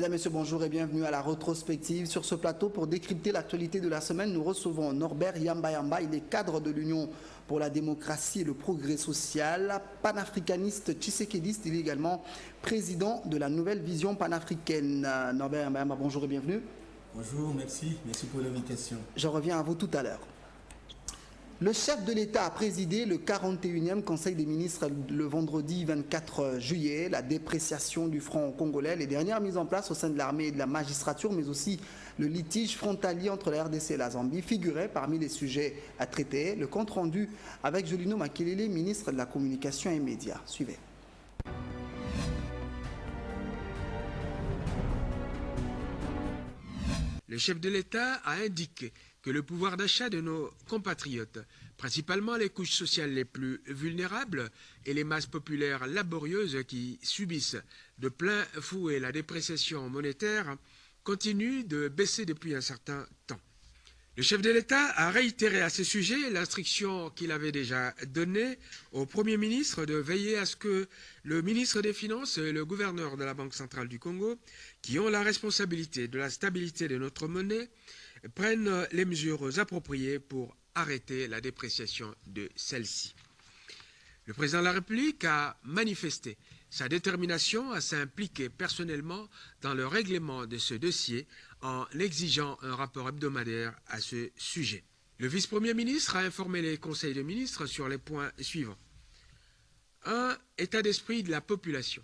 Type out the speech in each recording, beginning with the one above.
Mesdames, Messieurs, bonjour et bienvenue à la rétrospective. Sur ce plateau, pour décrypter l'actualité de la semaine, nous recevons Norbert Yamba. Il est cadre de l'Union pour la démocratie et le progrès social, panafricaniste, tshisekédiste. Il est également président de la Nouvelle Vision panafricaine. Norbert Yamba, bonjour et bienvenue. Bonjour, merci pour l'invitation. Je reviens à vous tout à l'heure. Le chef de l'État a présidé le 41e Conseil des ministres le vendredi 24 juillet. La dépréciation du franc congolais, les dernières mises en place au sein de l'armée et de la magistrature, mais aussi le litige frontalier entre la RDC et la Zambie figuraient parmi les sujets à traiter. Le compte rendu avec Jolino Makelele, ministre de la Communication et Médias. Suivez. Le chef de l'État a indiqué que le pouvoir d'achat de nos compatriotes, principalement les couches sociales les plus vulnérables et les masses populaires laborieuses qui subissent de plein fouet la dépréciation monétaire, continue de baisser depuis un certain temps. Le chef de l'État a réitéré à ce sujet l'instruction qu'il avait déjà donnée au Premier ministre de veiller à ce que le ministre des Finances et le gouverneur de la Banque centrale du Congo, qui ont la responsabilité de la stabilité de notre monnaie, prennent les mesures appropriées pour arrêter la dépréciation de celle-ci. Le président de la République a manifesté sa détermination à s'impliquer personnellement dans le règlement de ce dossier en exigeant un rapport hebdomadaire à ce sujet. Le vice-premier ministre a informé les conseils de ministres sur les points suivants. 1. État d'esprit de la population.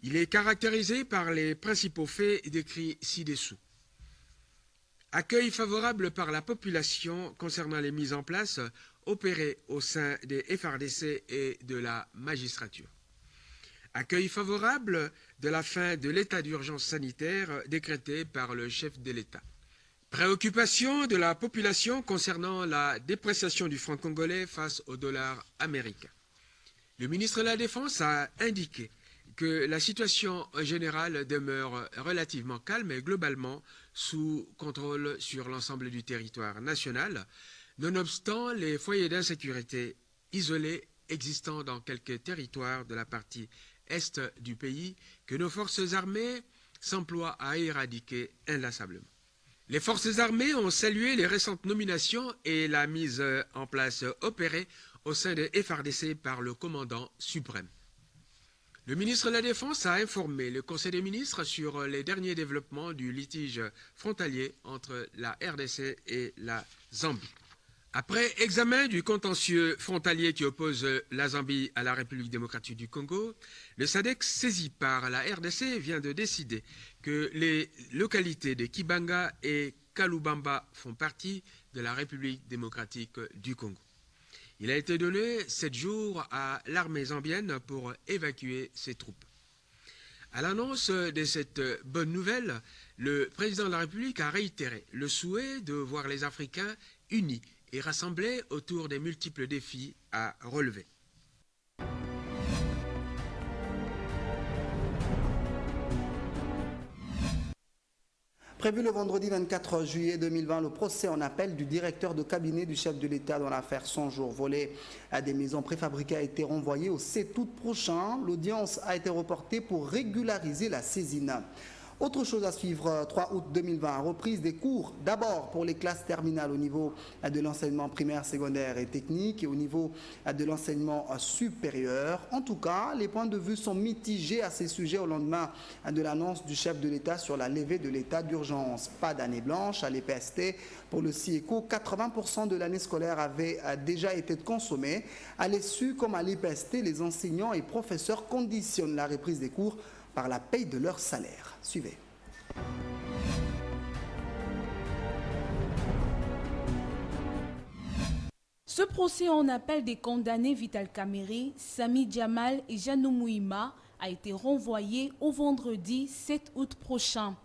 Il est caractérisé par les principaux faits décrits ci-dessous. Accueil favorable par la population concernant les mises en place opérées au sein des FRDC et de la magistrature. Accueil favorable de la fin de l'état d'urgence sanitaire décrété par le chef de l'État. Préoccupation de la population concernant la dépréciation du franc congolais face au dollar américain. Le ministre de la Défense a indiqué que la situation générale demeure relativement calme et globalement sous contrôle sur l'ensemble du territoire national, nonobstant les foyers d'insécurité isolés existant dans quelques territoires de la partie est du pays que nos forces armées s'emploient à éradiquer inlassablement. Les forces armées ont salué les récentes nominations et la mise en place opérée au sein des FRDC par le commandant suprême. Le ministre de la Défense a informé le Conseil des ministres sur les derniers développements du litige frontalier entre la RDC et la Zambie. Après examen du contentieux frontalier qui oppose la Zambie à la République démocratique du Congo, le SADC saisi par la RDC vient de décider que les localités de Kibanga et Kalubamba font partie de la République démocratique du Congo. Il a été donné 7 jours à l'armée zambienne pour évacuer ses troupes. À l'annonce de cette bonne nouvelle, le président de la République a réitéré le souhait de voir les Africains unis et rassemblés autour des multiples défis à relever. Prévu le vendredi 24 juillet 2020, le procès en appel du directeur de cabinet du chef de l'État dans l'affaire 100 jours volés à des maisons préfabriquées a été renvoyé au 7 août prochain. L'audience a été reportée pour régulariser la saisine. Autre chose à suivre, 3 août 2020, reprise des cours d'abord pour les classes terminales au niveau de l'enseignement primaire, secondaire et technique et au niveau de l'enseignement supérieur. En tout cas, les points de vue sont mitigés à ces sujets au lendemain de l'annonce du chef de l'État sur la levée de l'état d'urgence. Pas d'année blanche à l'EPST. Pour le CIECO, 80% de l'année scolaire avait déjà été consommée. À l'ESU comme à l'EPST, les enseignants et professeurs conditionnent la reprise des cours par la paye de leur salaire. Suivez. Ce procès en appel des condamnés Vital Kamerhe, Sami Djamal et Janou Mouima a été renvoyé au vendredi 7 août prochain.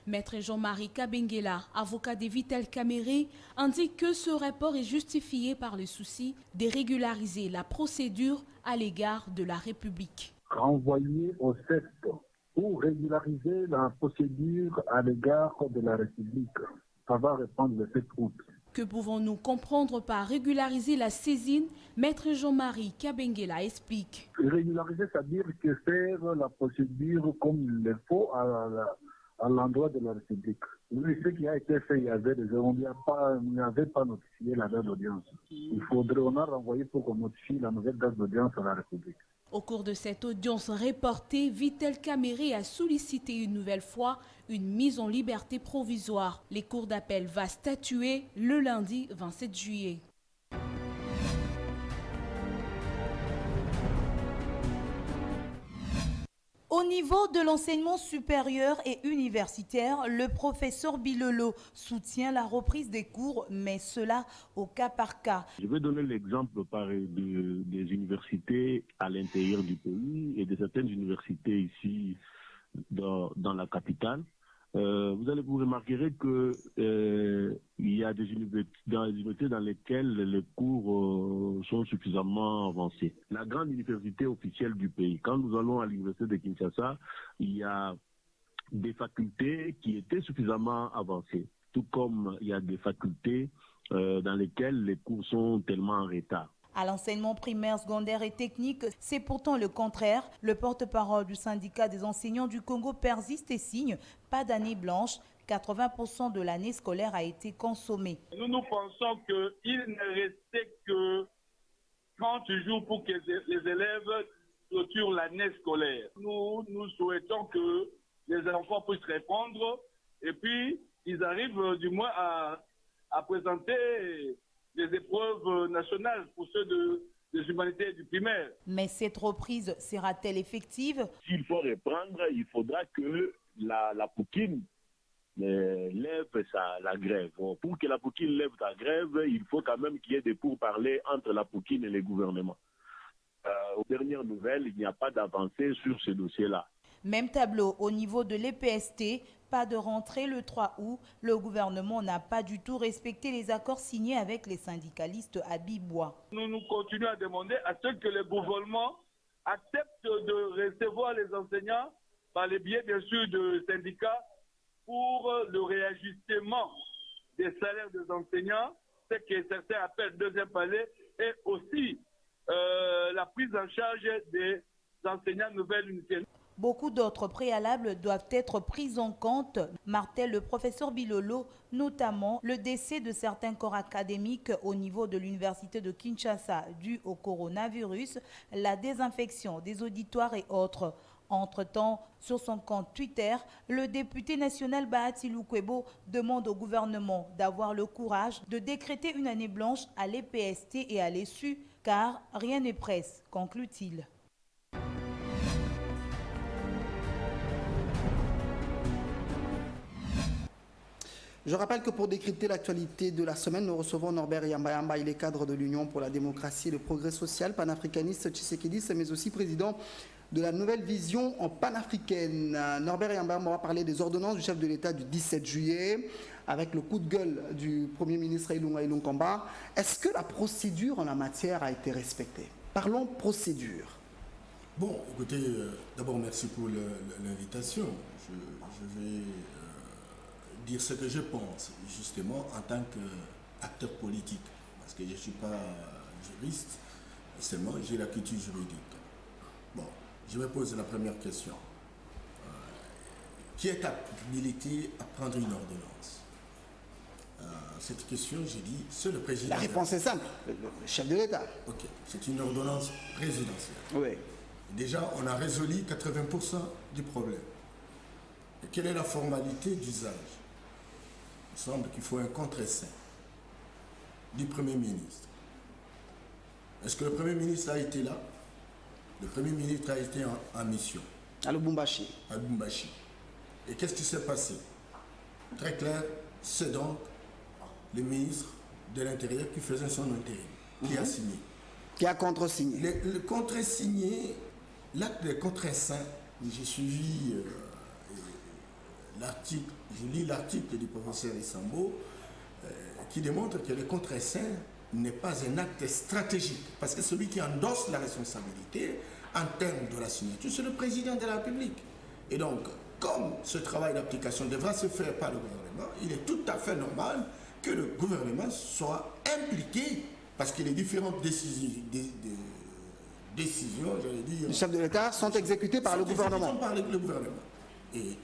Maître Jean-Marie Kabengela, avocat de Vital Kamerhe, indique que ce rapport est justifié par le souci de régulariser la procédure à l'égard de la République. Renvoyé au 7 pour régulariser la procédure à l'égard de la République. Ça va répondre le 7 août. Que pouvons-nous comprendre par régulariser la saisine? Maître Jean-Marie Kabengela explique. Régulariser, c'est-à-dire que faire la procédure comme il le faut à l'endroit de la République. Oui, ce qui a été fait, il y avait on n'avait pas notifié la date d'audience. On a renvoyé pour qu'on notifie la nouvelle date d'audience à la République. Au cours de cette audience reportée, Vital Kamerhe a sollicité une nouvelle fois une mise en liberté provisoire. Les cours d'appel va statuer le lundi 27 juillet. Au niveau de l'enseignement supérieur et universitaire, le professeur Bilolo soutient la reprise des cours, mais cela au cas par cas. Je vais donner l'exemple des universités à l'intérieur du pays et de certaines universités ici dans la capitale. Vous remarquerez que il y a des universités dans lesquelles les cours sont suffisamment avancés. La grande université officielle du pays, quand nous allons à l'université de Kinshasa, il y a des facultés qui étaient suffisamment avancées, tout comme il y a des facultés dans lesquelles les cours sont tellement en retard. À l'enseignement primaire, secondaire et technique, c'est pourtant le contraire. Le porte-parole du syndicat des enseignants du Congo persiste et signe pas d'année blanche. 80% de l'année scolaire a été consommée. Nous pensons qu'il ne restait que 30 jours pour que les élèves clôturent l'année scolaire. Nous souhaitons que les enfants puissent répondre et puis ils arrivent du moins à présenter des épreuves nationales pour ceux des humanités et du primaire. Mais cette reprise sera-t-elle effective? S'il faut reprendre, il faudra que la Poukine lève la grève. Pour que la Poukine lève la grève, il faut quand même qu'il y ait des pourparlers entre la Poukine et les gouvernements. Aux dernières nouvelles, il n'y a pas d'avancée sur ce dossier-là. Même tableau au niveau de l'EPST, pas de rentrée le 3 août. Le gouvernement n'a pas du tout respecté les accords signés avec les syndicalistes à Bibois. Nous continuons à demander à ce que le gouvernement accepte de recevoir les enseignants par le biais bien sûr de syndicats pour le réajustement des salaires des enseignants, ce que certains appellent deuxième palier, et aussi la prise en charge des enseignants nouvelles unités. Beaucoup d'autres préalables doivent être pris en compte, martèle le professeur Bilolo, notamment le décès de certains corps académiques au niveau de l'université de Kinshasa dû au coronavirus, la désinfection des auditoires et autres. Entre-temps, sur son compte Twitter, le député national Bahati Lukwebo demande au gouvernement d'avoir le courage de décréter une année blanche à l'EPST et à l'ESU, car rien n'est presse, conclut-il. Je rappelle que pour décrypter l'actualité de la semaine, nous recevons Norbert Yamba. Il est cadre de l'Union pour la démocratie et le progrès social, panafricaniste tshisekidiste, mais aussi président de la nouvelle vision panafricaine. Norbert Yamba, on va parler des ordonnances du chef de l'État du 17 juillet, avec le coup de gueule du Premier ministre Ilunga Ilunkamba. Est-ce que la procédure en la matière a été respectée? Parlons procédure. Bon, écoutez, d'abord merci pour l'invitation. Je vais dire ce que je pense, justement, en tant qu'acteur politique, parce que je ne suis pas juriste, seulement j'ai la culture juridique. Bon, je me pose la première question. Qui est habilité à prendre une ordonnance? Cette question, j'ai dit, c'est le président. La réponse est simple, le chef de l'État. Ok, c'est une ordonnance présidentielle. Oui. Déjà, on a résolu 80% du problème. Et quelle est la formalité d'usage? Il semble qu'il faut un contre-saint du Premier ministre. Est-ce que le Premier ministre a été là? Le Premier ministre a été en mission. À Lubumbashi. À Lubumbashi. Et qu'est-ce qui s'est passé? Très clair, c'est donc le ministre de l'Intérieur qui faisait son intérim, qui a signé. Qui a contre-signé. Le contre-signé, l'acte de contre-saint, j'ai suivi l'article, je lis l'article du professeur Issambo qui démontre que le contre-saint n'est pas un acte stratégique, parce que celui qui endosse la responsabilité en termes de la signature, c'est le président de la République. Et donc, comme ce travail d'application devra se faire par le gouvernement, il est tout à fait normal que le gouvernement soit impliqué, parce que les différentes décisions, j'allais dire, les chefs de l'État sont exécutés par le gouvernement. Par le gouvernement.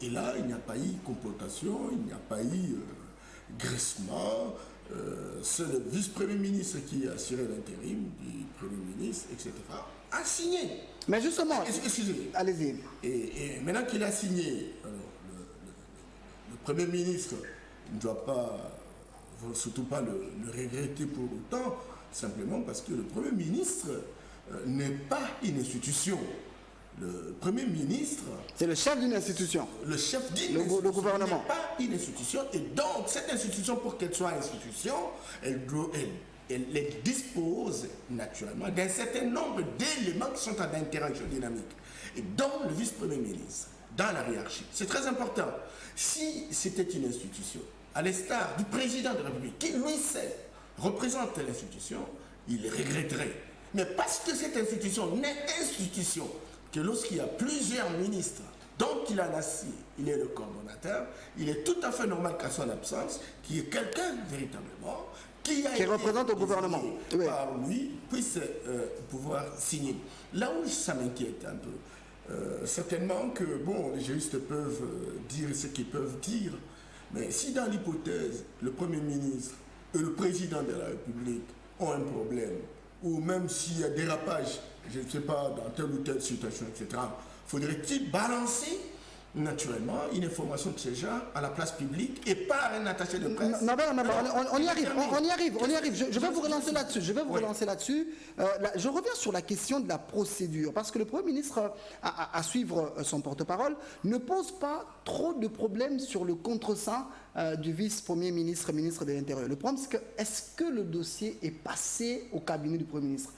Et là, il n'y a pas eu complotation, il n'y a pas eu graissement. C'est le vice-premier ministre qui a assuré l'intérim du premier ministre, etc., a signé. Mais justement, excusez-moi. Allez-y. Et maintenant qu'il a signé, alors, le Premier ministre ne doit pas, surtout pas le regretter pour autant, simplement parce que le Premier ministre n'est pas une institution. Le Premier ministre... C'est le chef d'une institution. Le chef d'une institution. Le gouvernement. N'est pas une institution. Et donc, cette institution, pour qu'elle soit institution, elle dispose naturellement d'un certain nombre d'éléments qui sont en interaction dynamique. Et donc, le vice-premier ministre, dans la hiérarchie, c'est très important. Si c'était une institution, à l'instar du président de la République, qui lui seul représente l'institution, il regretterait. Mais parce que cette institution n'est institution que lorsqu'il y a plusieurs ministres, donc il en a six, il est le coordonnateur, il est tout à fait normal qu'à son absence, qu'il y ait quelqu'un véritablement qui représente le gouvernement par lui puisse pouvoir signer. Là où ça m'inquiète un peu, certainement que bon, les juristes peuvent dire ce qu'ils peuvent dire, mais si dans l'hypothèse, le Premier ministre et le président de la République ont un problème, ou même s'il y a dérapage, je ne sais pas, dans telle ou telle situation, etc., faudrait-il balancer naturellement une information de ce genre à la place publique et pas à un attaché de presse? Non, on y arrive. Je vais vous relancer là-dessus. Je reviens sur la question de la procédure, parce que le Premier ministre, à suivre son porte-parole, ne pose pas trop de problèmes sur le contre-seing du vice-premier ministre, ministre de l'Intérieur. Le problème, c'est que est-ce que le dossier est passé au cabinet du Premier ministre?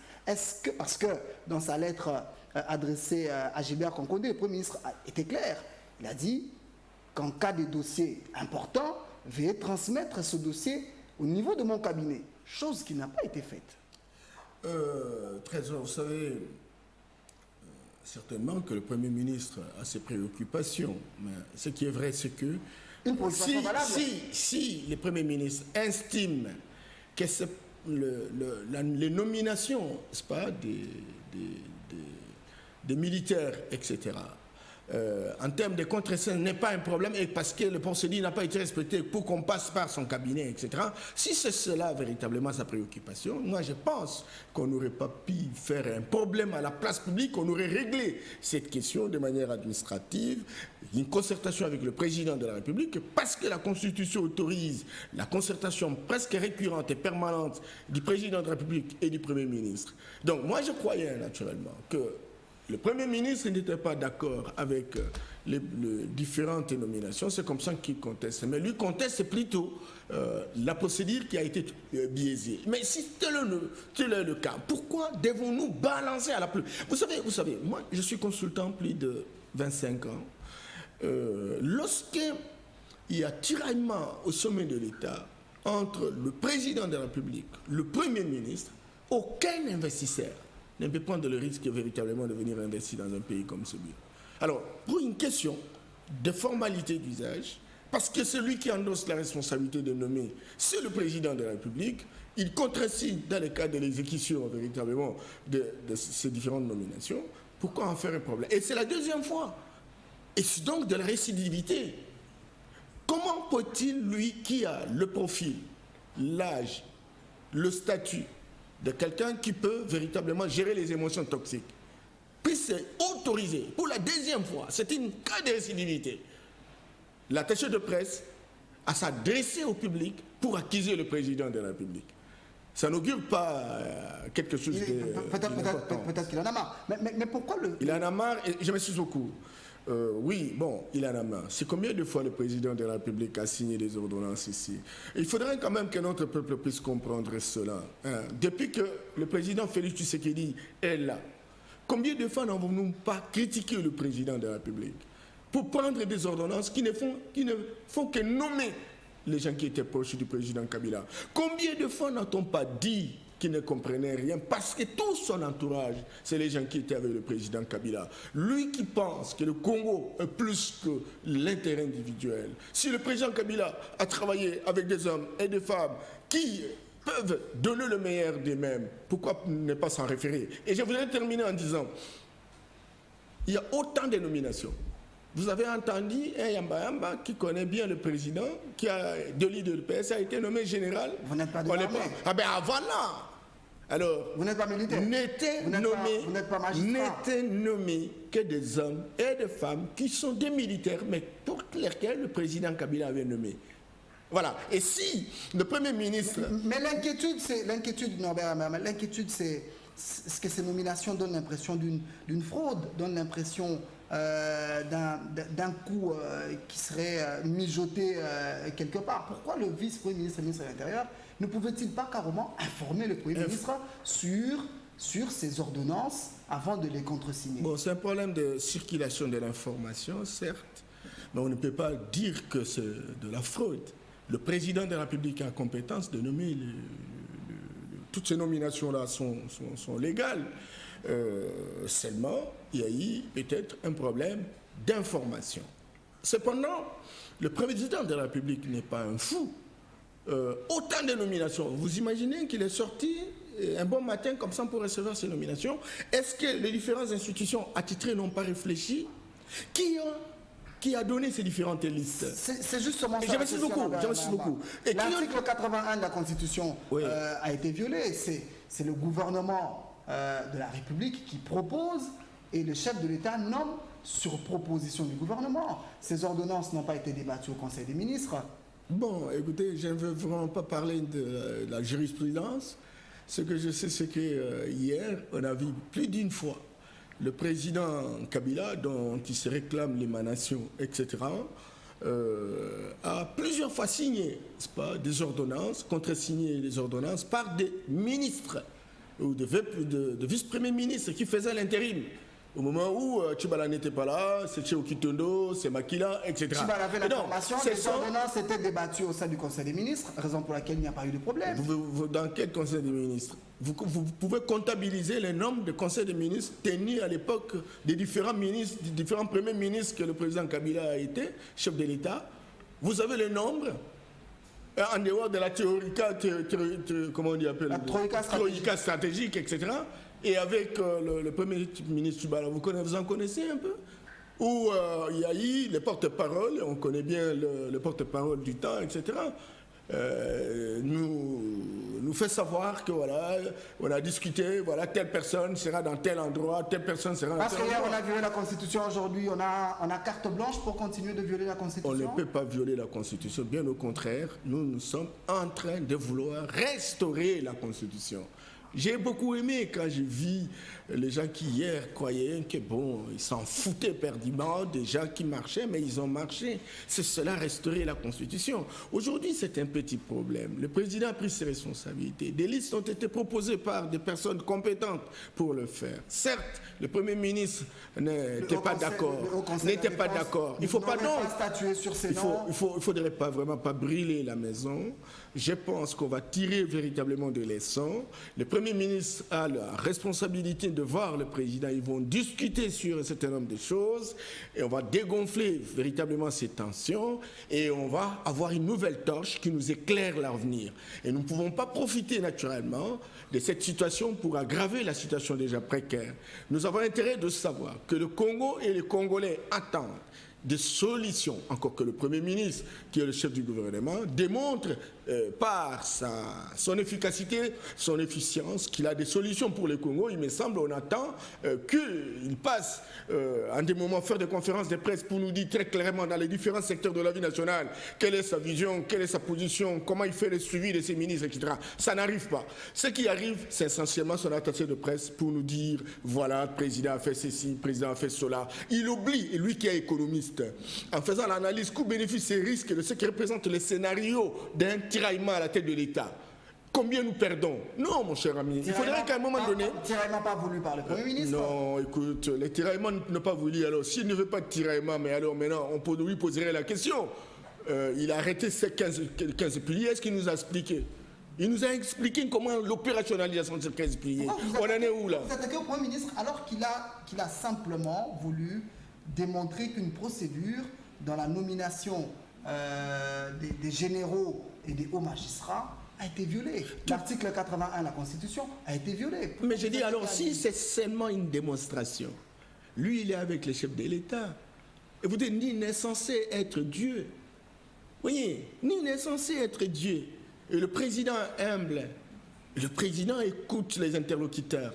Parce que dans sa lettre adressée à Gilbert Concondé, le Premier ministre était clair. Il a dit qu'en cas de dossier important, veuillez transmettre ce dossier au niveau de mon cabinet. Chose qui n'a pas été faite. Trésor, vous savez certainement que le Premier ministre a ses préoccupations. Mais ce qui est vrai, c'est que si le Premier ministre estime que les nominations, c'est pas des militaires, etc., en termes de contre-seing n'est pas un problème, et parce que le procédé n'a pas été respecté pour qu'on passe par son cabinet, etc. Si c'est cela véritablement sa préoccupation, moi je pense qu'on n'aurait pas pu faire un problème à la place publique, on aurait réglé cette question de manière administrative, une concertation avec le président de la République, parce que la Constitution autorise la concertation presque récurrente et permanente du président de la République et du Premier ministre. Donc moi je croyais naturellement que le Premier ministre n'était pas d'accord avec les différentes nominations, c'est comme ça qu'il conteste. Mais lui conteste plutôt la procédure qui a été biaisée. Mais si tel est le cas, pourquoi devons-nous balancer à la pluie? Vous savez, moi je suis consultant plus de 25 ans. Lorsqu'il y a tiraillement au sommet de l'État entre le président de la République, le Premier ministre, aucun investisseur ne peut prendre le risque véritablement de venir investir dans un pays comme celui-là. Alors, pour une question de formalité d'usage, parce que celui qui endosse la responsabilité de nommer, c'est le président de la République, il contresigne dans le cadre de l'exécution véritablement de ces différentes nominations, pourquoi en faire un problème? Et c'est la deuxième fois. Et c'est donc de la récidivité. Comment peut-il, lui qui a le profil, l'âge, le statut, de quelqu'un qui peut véritablement gérer les émotions toxiques, puisse autoriser pour la deuxième fois, c'est une cas de récidivité, l'attaché de presse à s'adresser au public pour accuser le président de la République. Ça n'augure pas quelque chose Peut-être qu'il en a marre. Mais pourquoi le... Il en a marre, et je m'excuse beaucoup. Oui, bon, il en a marre. C'est combien de fois le président de la République a signé des ordonnances ici? Il faudrait quand même que notre peuple puisse comprendre cela. Depuis que le président Félix Tshisekedi est là, combien de fois n'avons-nous pas critiqué le président de la République pour prendre des ordonnances qui ne font que nommer les gens qui étaient proches du président Kabila? Combien de fois n'a-t-on pas dit qui ne comprenait rien, parce que tout son entourage, c'est les gens qui étaient avec le président Kabila. Lui qui pense que le Congo est plus que l'intérêt individuel. Si le président Kabila a travaillé avec des hommes et des femmes qui peuvent donner le meilleur d'eux-mêmes, pourquoi ne pas s'en référer? Et je voudrais terminer en disant, il y a autant de nominations Vous avez entendu un Yamba qui connaît bien le président, qui a de leader de PS, a été nommé général. Vous n'êtes pas de l'armée. Ah ben voilà. Alors, vous n'êtes pas militaire. N'étaient nommés que des hommes et des femmes qui sont des militaires, mais pour lesquels le président Kabila avait nommé. Voilà. Et si le Premier ministre... Mais l'inquiétude, Norbert Amama, l'inquiétude, c'est que ces nominations donnent l'impression d'une fraude, donnent l'impression d'un coup qui serait mijoté quelque part. Pourquoi le vice-premier ministre et le ministre de l'Intérieur ne pouvait-il pas carrément informer le Premier ministre sur ces ordonnances avant de les contresigner? Bon, c'est un problème de circulation de l'information, certes, mais on ne peut pas dire que c'est de la fraude. Le président de la République a compétence de nommer toutes ces nominations-là sont légales. Seulement, il y a eu peut-être un problème d'information. Cependant, le président de la République n'est pas un fou. Autant de nominations. Vous imaginez qu'il est sorti un bon matin comme ça pour recevoir ces nominations? Est-ce que les différentes institutions attitrées n'ont pas réfléchi? Qui a donné ces différentes listes? C'est justement ça. J'insiste beaucoup. L'article 81 de la Constitution a été violé. C'est le gouvernement de la République qui propose et le chef de l'État nomme sur proposition du gouvernement. Ces ordonnances n'ont pas été débattues au Conseil des ministres. Bon, écoutez, je ne veux vraiment pas parler de la jurisprudence. Ce que je sais, c'est que hier, on a vu plus d'une fois le président Kabila, dont il se réclame l'émanation, etc., a plusieurs fois signé, n'est-ce pas, des ordonnances, contresigné les ordonnances par des ministres ou de vice-premiers ministres qui faisaient l'intérim. Au moment où Tchibala n'était pas là, c'est Tchéo Kitondo, c'est Makila, etc. Tchibala avait l'information, les ordonnances étaient débattues au sein du Conseil des ministres, raison pour laquelle il n'y a pas eu de problème. Dans quel Conseil des ministres? Vous pouvez comptabiliser les nombres de conseils des ministres tenus à l'époque des différents ministres, des différents premiers ministres que le président Kabila a été, chef de l'État. Vous avez le nombre en dehors de la comment on dit, la troïka stratégique, etc. Et avec le premier ministre Tchibala, vous en connaissez un peu? Où il y a eu les porte-paroles, on connaît bien le porte-parole du temps, etc. Nous fait savoir que voilà, on a discuté, voilà, telle personne sera dans tel endroit, telle personne sera dans tel endroit. Parce qu'hier on a violé la Constitution, aujourd'hui on a carte blanche pour continuer de violer la Constitution. On ne peut pas violer la Constitution, bien au contraire, nous sommes en train de vouloir restaurer la Constitution. J'ai beaucoup aimé quand j'ai vu les gens qui hier croyaient que bon, ils s'en foutaient perdiment des gens qui marchaient, mais ils ont marché. C'est cela, restaurer la Constitution. Aujourd'hui, c'est un petit problème. Le président a pris ses responsabilités. Des listes ont été proposées par des personnes compétentes pour le faire. Certes, le Premier ministre n'était pas d'accord. Il ne faut pas donc statuer sur ces noms. Il faudrait pas vraiment pas brûler la maison. Je pense qu'on va tirer véritablement de leçons. Le Premier ministre a la responsabilité de voir le président. Ils vont discuter sur un certain nombre de choses et on va dégonfler véritablement ces tensions et on va avoir une nouvelle torche qui nous éclaire l'avenir. Et nous ne pouvons pas profiter naturellement de cette situation pour aggraver la situation déjà précaire. Nous avons intérêt de savoir que le Congo et les Congolais attendent des solutions, encore que le Premier ministre, qui est le chef du gouvernement, démontre par son efficacité, son efficience, qu'il a des solutions pour le Congo. Il me semble, on attend qu'il passe en des moments faire des conférences de presse pour nous dire très clairement dans les différents secteurs de la vie nationale quelle est sa vision, quelle est sa position, comment il fait le suivi de ses ministres, etc. Ça n'arrive pas. Ce qui arrive, c'est essentiellement son attaché de presse pour nous dire, voilà, le président a fait ceci, le président a fait cela. Il oublie, et lui qui est économiste, en faisant l'analyse coût-bénéfice et risque de ce qui représente le scénario d'un tiraillement à la tête de l'État. Combien nous perdons? Non, mon cher ami. Il faudrait qu'à un moment donné... Tiraillement pas voulu par le Premier ministre. Non, écoute, les tiraillements n'ont pas voulu. Alors, s'il ne veut pas de tiraillement, mais alors maintenant, on lui poserait la question. Il a arrêté ces 15 piliers. Est-ce qu'il nous a expliqué? Il nous a expliqué comment l'opérationnalisation de ces 15 piliers. On en est où, là? Vous attaquez au Premier ministre alors qu'il a simplement voulu démontrer qu'une procédure dans la nomination des généraux et des hauts magistrats a été violée. L'article 81 de la Constitution a été violé. Mais je dis alors, si c'est seulement une démonstration, lui il est avec les chefs de l'État. Et vous dites, nul n'est censé être Dieu. Vous voyez, nul n'est censé être Dieu. Et le président humble, le président écoute les interlocuteurs.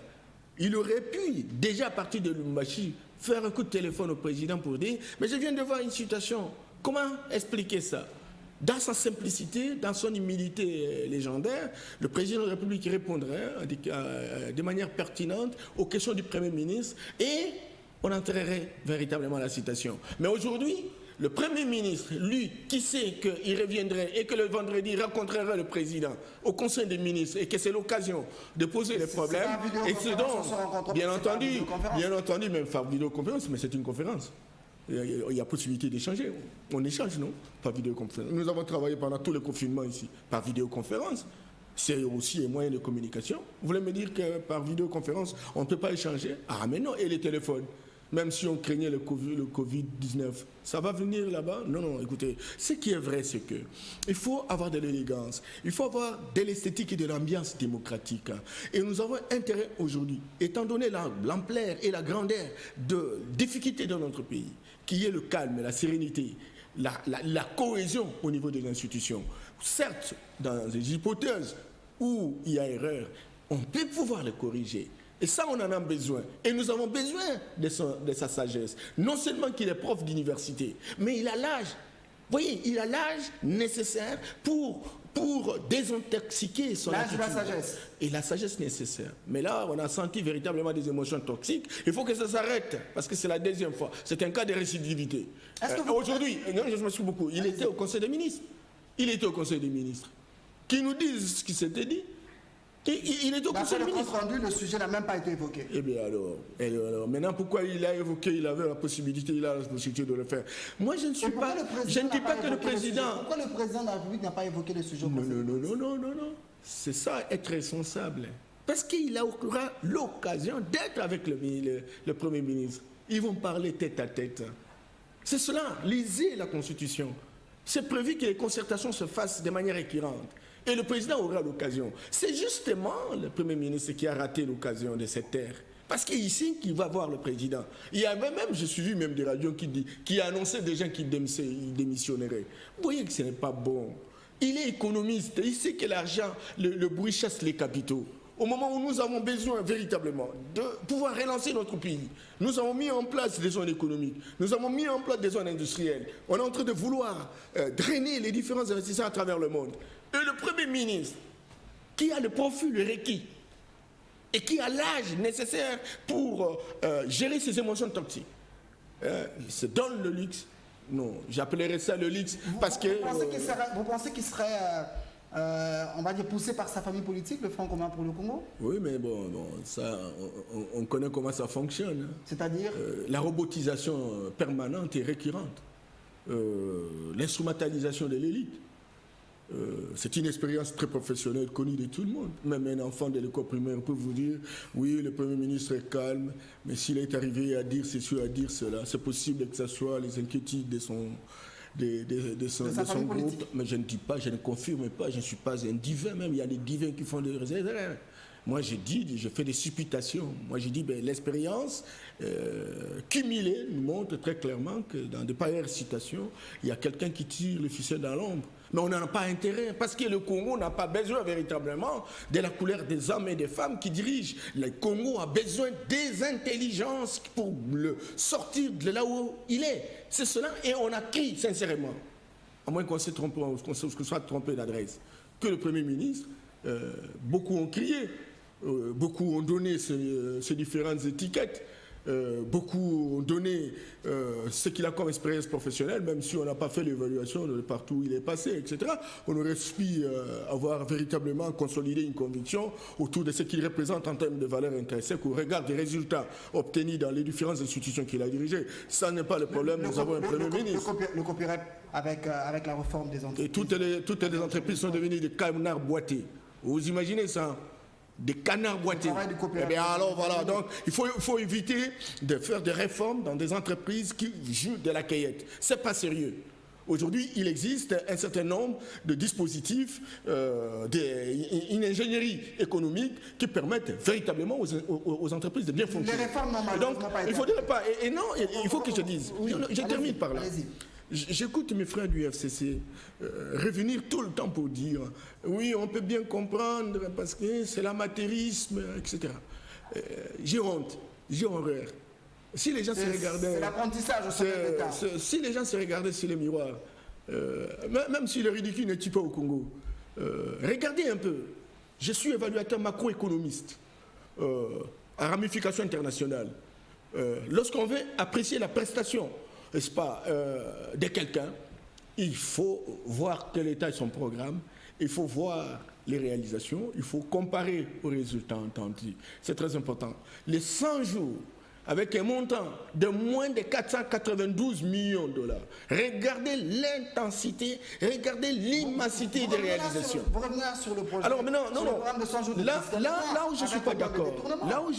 Il aurait pu, déjà à partir de Lubumbashi, faire un coup de téléphone au président pour dire « Mais je viens de voir une situation. Comment expliquer ça ?» Dans sa simplicité, dans son humilité légendaire, le président de la République répondrait de manière pertinente aux questions du Premier ministre et on entrerait véritablement à la citation. Mais aujourd'hui, le Premier ministre, lui, qui sait qu'il reviendrait et que le vendredi rencontrerait le président au Conseil des ministres et que c'est l'occasion de poser les problèmes, et c'est donc, bien entendu, même par vidéoconférence, mais c'est une conférence. Il y a possibilité d'échanger. On échange, non? Par vidéoconférence. Nous avons travaillé pendant tout le confinement ici, par vidéoconférence. C'est aussi un moyen de communication. Vous voulez me dire que par vidéoconférence, on ne peut pas échanger? Ah, mais non, et les téléphones? Même si on craignait le Covid-19, ça va venir là-bas? Non, non, écoutez, ce qui est vrai, c'est qu'il faut avoir de l'élégance, il faut avoir de l'esthétique et de l'ambiance démocratique. Et nous avons intérêt aujourd'hui, étant donné l'ampleur et la grandeur de difficultés dans notre pays, qu'il y ait le calme, la sérénité, la cohésion au niveau des institutions. Certes, dans des hypothèses où il y a erreur, on peut pouvoir les corriger. Et ça, on en a besoin. Et nous avons besoin de sa sagesse. Non seulement qu'il est prof d'université, mais il a l'âge. Vous voyez, il a l'âge nécessaire pour désintoxiquer son attitude. L'âge de la sagesse. Et la sagesse nécessaire. Mais là, on a senti véritablement des émotions toxiques. Il faut que ça s'arrête, parce que c'est la deuxième fois. C'est un cas de récidivité. Aujourd'hui, non, je m'excuse beaucoup, il était au Conseil des ministres. Il était au Conseil des ministres. Qui nous disent ce qui s'était dit. Il est au Conseil des ministres. Rendu, le sujet n'a même pas été évoqué. Eh bien alors, maintenant pourquoi il a évoqué, il avait la possibilité, il a la possibilité de le faire. Moi je ne suis pas, je ne dis pas que le président... Pourquoi le président de la République n'a pas évoqué le sujet? Non. C'est ça, être responsable. Parce qu'il aura l'occasion d'être avec le Premier ministre. Ils vont parler tête à tête. C'est cela, lisez la Constitution. C'est prévu que les concertations se fassent de manière récurrente. Et le président aura l'occasion. C'est justement le Premier ministre qui a raté l'occasion de cette ère. Parce qu'ici, qui va voir le président. Il y avait même, j'ai suivi même des radios qui annonçaient des gens qui démissionneraient. Vous voyez que ce n'est pas bon. Il est économiste. Il sait que l'argent, le bruit chasse les capitaux. Au moment où nous avons besoin véritablement de pouvoir relancer notre pays, nous avons mis en place des zones économiques, nous avons mis en place des zones industrielles. On est en train de vouloir drainer les différents investisseurs à travers le monde. Et le Premier ministre, qui a le profil requis et qui a l'âge nécessaire pour gérer ses émotions toxiques, il se donne le luxe. Non, j'appellerais ça le luxe parce que... Vous pensez qu'il serait on va dire poussé par sa famille politique, le Front commun pour le Congo? Oui, mais bon ça, on connaît comment ça fonctionne. Hein. C'est-à-dire la robotisation permanente et récurrente, l'instrumentalisation de l'élite. C'est une expérience très professionnelle, connue de tout le monde. Même un enfant de l'école primaire peut vous dire « Oui, le Premier ministre est calme, mais s'il est arrivé à dire ceci, à dire cela, c'est possible que ce soit les inquiétudes de son groupe. » Mais je ne dis pas, je ne confirme pas, je ne suis pas un divin même. Il y a des divins qui font des erreurs. Moi, je fais des supputations. Moi, je dis, l'expérience cumulée nous montre très clairement que dans de pareilles situations, il y a quelqu'un qui tire le ficelle dans l'ombre. Mais on n'en a pas intérêt, parce que le Congo n'a pas besoin véritablement de la couleur des hommes et des femmes qui dirigent. Le Congo a besoin des intelligences pour le sortir de là où il est. C'est cela, et on a crié sincèrement, à moins qu'on se soit trompé d'adresse, que le Premier ministre, beaucoup ont crié, beaucoup ont donné ces différentes étiquettes, beaucoup ont donné ce qu'il a comme expérience professionnelle, même si on n'a pas fait l'évaluation de partout où il est passé, etc. On aurait pu avoir véritablement consolidé une conviction autour de ce qu'il représente en termes de valeur intrinsèque au regard des résultats obtenus dans les différentes institutions qu'il a dirigées. Ça n'est pas le problème, nous avons un Premier ministre. Le copyright avec la réforme des entreprises. Et toutes les entreprises sont devenues des canards boités. Vous imaginez ça? Des canards boités. Eh bien alors voilà, donc il faut éviter de faire des réformes dans des entreprises qui jouent de la cueillette. C'est pas sérieux. Aujourd'hui, il existe un certain nombre de dispositifs, une ingénierie économique qui permettent véritablement aux entreprises de bien fonctionner. Les réformes normales. Donc, il ne faudrait pas. Et non, il faut que je dise. Je termine par là. J'écoute mes frères du FCC revenir tout le temps pour dire oui, on peut bien comprendre parce que c'est l'amateurisme, etc. J'ai honte, j'ai horreur. Si les gens se regardaient, c'est l'apprentissage au sommet de l'État. Si les gens se regardaient sur les miroirs, même si le ridicule ne tue pas au Congo, regardez un peu. Je suis évaluateur macroéconomiste à ramification internationale. Lorsqu'on veut apprécier la prestation, n'est-ce pas, de quelqu'un, il faut voir quel état est son programme, il faut voir les réalisations, il faut comparer aux résultats entendus. C'est très important. Les 100 jours, avec un montant de moins de 492 millions de dollars, regardez l'intensité, regardez l'immensité des réalisations. Vous revenez sur le projet. Alors, mais non. Là où je ne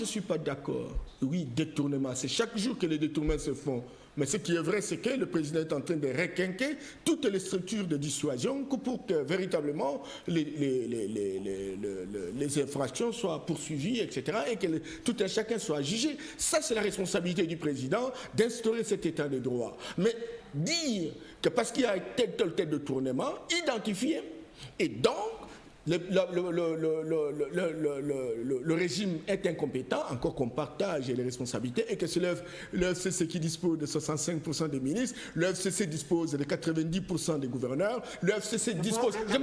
suis pas d'accord, oui, détournement, c'est chaque jour que les détournements se font. Mais ce qui est vrai, c'est que le président est en train de requinquer toutes les structures de dissuasion pour que véritablement les infractions soient poursuivies, etc. et que tout un chacun soit jugé. Ça, c'est la responsabilité du président d'instaurer cet état de droit. Mais dire que parce qu'il y a tel détournement, identifié, et donc le régime est incompétent, encore qu'on partage les responsabilités, et que c'est le FCC qui dispose de 65% des ministres, le FCC dispose de 90% des gouverneurs, le FCC dispose... Je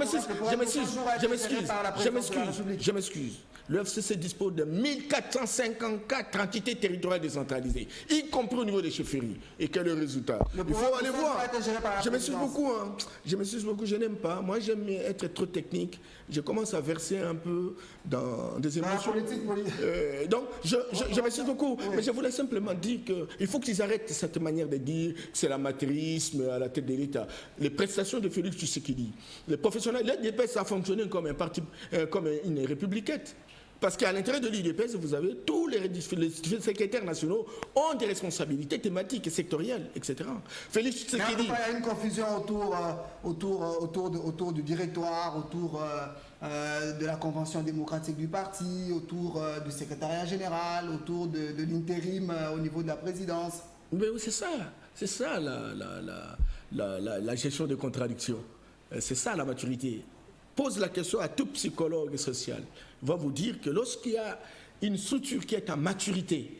m'excuse. Le FCC dispose de 1454 entités territoriales décentralisées, y compris au niveau des chefferies. Et quel est le résultat? Il faut aller voir. Je m'excuse beaucoup. Je n'aime pas. Moi, j'aime être trop technique. Je commence à verser un peu dans des émotions. Donc, je m'excuse beaucoup. Mais je voulais simplement dire qu'il faut qu'ils arrêtent cette manière de dire que c'est l'amateurisme à la tête de l'État. Les prestations de Félix Tshisekedi, les professionnels, l'UDPS a fonctionné comme un parti, comme une républicaine. Parce qu'à l'intérieur de l'UDPS, vous avez tous les secrétaires nationaux ont des responsabilités thématiques et sectorielles, etc. Félix Tshisekedi... Il y a une confusion autour du directoire, autour de la convention démocratique du parti, autour du secrétariat général, autour de l'intérim au niveau de la présidence. Mais c'est ça la gestion des contradictions. C'est ça la maturité. Pose la question à tout psychologue social. Il va vous dire que lorsqu'il y a une structure qui est en maturité,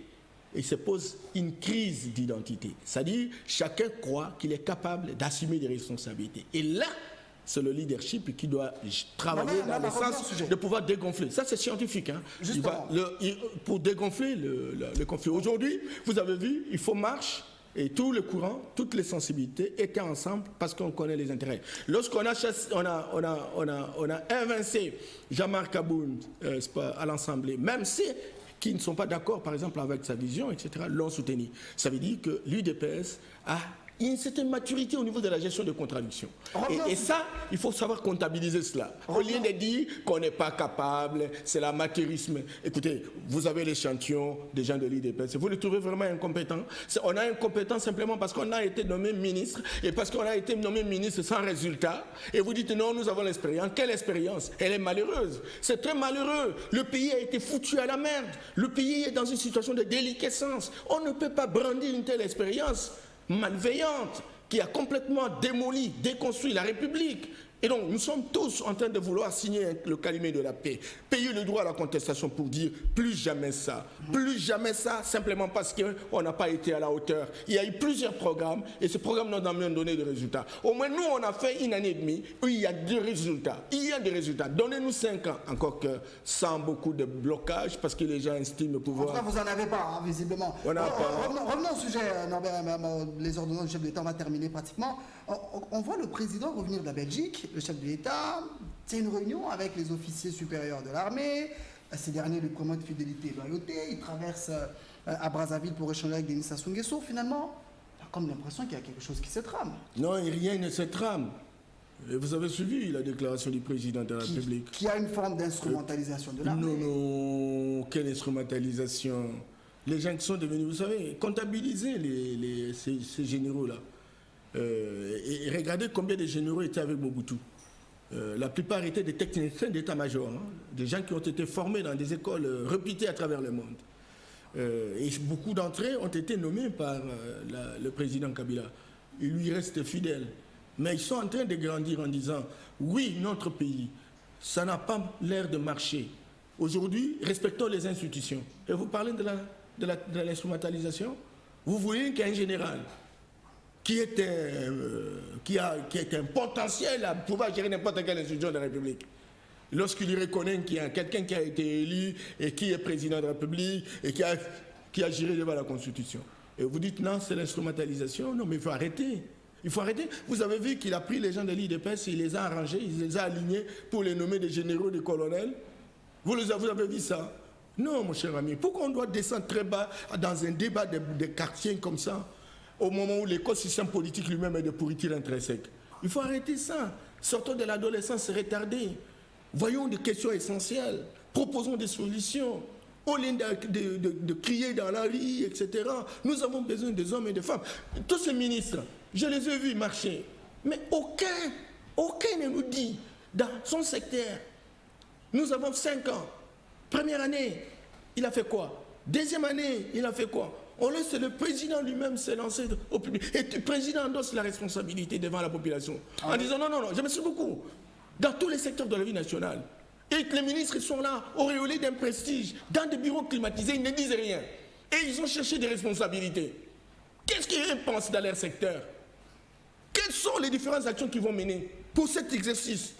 il se pose une crise d'identité. C'est-à-dire, chacun croit qu'il est capable d'assumer des responsabilités. Et là, c'est le leadership qui doit travailler dans le sens de pouvoir dégonfler. Ça, c'est scientifique. Hein. Pour dégonfler le conflit. Aujourd'hui, vous avez vu, il faut marche. Et tout le courant, toutes les sensibilités étaient ensemble parce qu'on connaît les intérêts. Lorsqu'on a invincé Jean-Marc Aboun à l'Assemblée, même ceux qui ne sont pas d'accord, par exemple, avec sa vision, etc., l'ont soutenu. Ça veut dire que l'UDPS a une certaine maturité au niveau de la gestion de contradictions. Et ça, il faut savoir comptabiliser cela. Au lieu de dire qu'on n'est pas capable, c'est l'amateurisme. Écoutez, vous avez l'échantillon des gens de l'UDPS. Vous les trouvez vraiment incompétents. On a incompétent simplement parce qu'on a été nommé ministre et parce qu'on a été nommé ministre sans résultat. Et vous dites non, nous avons l'expérience. Quelle expérience? Elle est malheureuse. C'est très malheureux. Le pays a été foutu à la merde. Le pays est dans une situation de déliquescence. On ne peut pas brandir une telle expérience malveillante qui a complètement démoli, déconstruit la République. Et donc, nous sommes tous en train de vouloir signer le calumet de la paix, payer le droit à la contestation pour dire plus jamais ça, simplement parce qu'on n'a pas été à la hauteur. Il y a eu plusieurs programmes et ces programmes n'ont jamais donné de résultats. Au moins, nous, on a fait une année et demie où il y a des résultats. Donnez-nous 5 ans, encore que sans beaucoup de blocage, parce que les gens estiment pouvoir... En tout cas, vous n'en avez pas, hein, visiblement. Revenons au sujet, Norbert, les ordonnances du chef de l'État, on a terminé pratiquement. On voit le président revenir de la Belgique, le chef de l'État, c'est une réunion avec les officiers supérieurs de l'armée. Ces derniers lui promettent fidélité et loyauté. Il traverse à Brazzaville pour échanger avec Denis Sassou Nguesso. Finalement, on a comme l'impression qu'il y a quelque chose qui se trame. Non, rien ne se trame. Vous avez suivi la déclaration du président de la République. Qui a une forme d'instrumentalisation de l'armée. Non, quelle instrumentalisation? Les gens qui sont devenus, vous savez, comptabiliser ces généraux-là. Et regardez combien de généraux étaient avec Mobutu. La plupart étaient des techniciens d'état-major, hein, des gens qui ont été formés dans des écoles réputées à travers le monde. Et beaucoup d'entre eux ont été nommés par le président Kabila. Il lui reste fidèle. Mais ils sont en train de grandir en disant, oui, notre pays, ça n'a pas l'air de marcher. Aujourd'hui, respectons les institutions. Et vous parlez de l'instrumentalisation. Vous voyez qu'il y a un général qui a un potentiel à pouvoir gérer n'importe quelle institution de la République. Lorsqu'il reconnaît qu'il y a quelqu'un qui a été élu et qui est président de la République et qui a géré devant la Constitution. Et vous dites non, c'est l'instrumentalisation. Non, mais il faut arrêter. Il faut arrêter. Vous avez vu qu'il a pris les gens de l'IDPS, il les a arrangés, il les a alignés pour les nommer des généraux, des colonels. Vous avez vu ça? Non, mon cher ami. Pourquoi on doit descendre très bas dans un débat de quartiers comme ça, au moment où l'écosystème politique lui-même est de pourriture intrinsèque? Il faut arrêter ça. Sortons de l'adolescence retardée. Voyons des questions essentielles. Proposons des solutions. Au lieu de crier dans la rue, etc. Nous avons besoin des hommes et des femmes. Tous ces ministres, je les ai vus marcher. Mais aucun ne nous dit, dans son secteur, nous avons 5 ans. Première année, il a fait quoi? Deuxième année, il a fait quoi? On laisse le président lui-même se lancer au public. Et le président endosse la responsabilité devant la population. En disant non, je me suis beaucoup. Dans tous les secteurs de la vie nationale. Et que les ministres sont là, auréolés d'un prestige, dans des bureaux climatisés, ils ne disent rien. Et ils ont cherché des responsabilités. Qu'est-ce qu'ils pensent dans leur secteur? Quelles sont les différentes actions qu'ils vont mener pour cet exercice?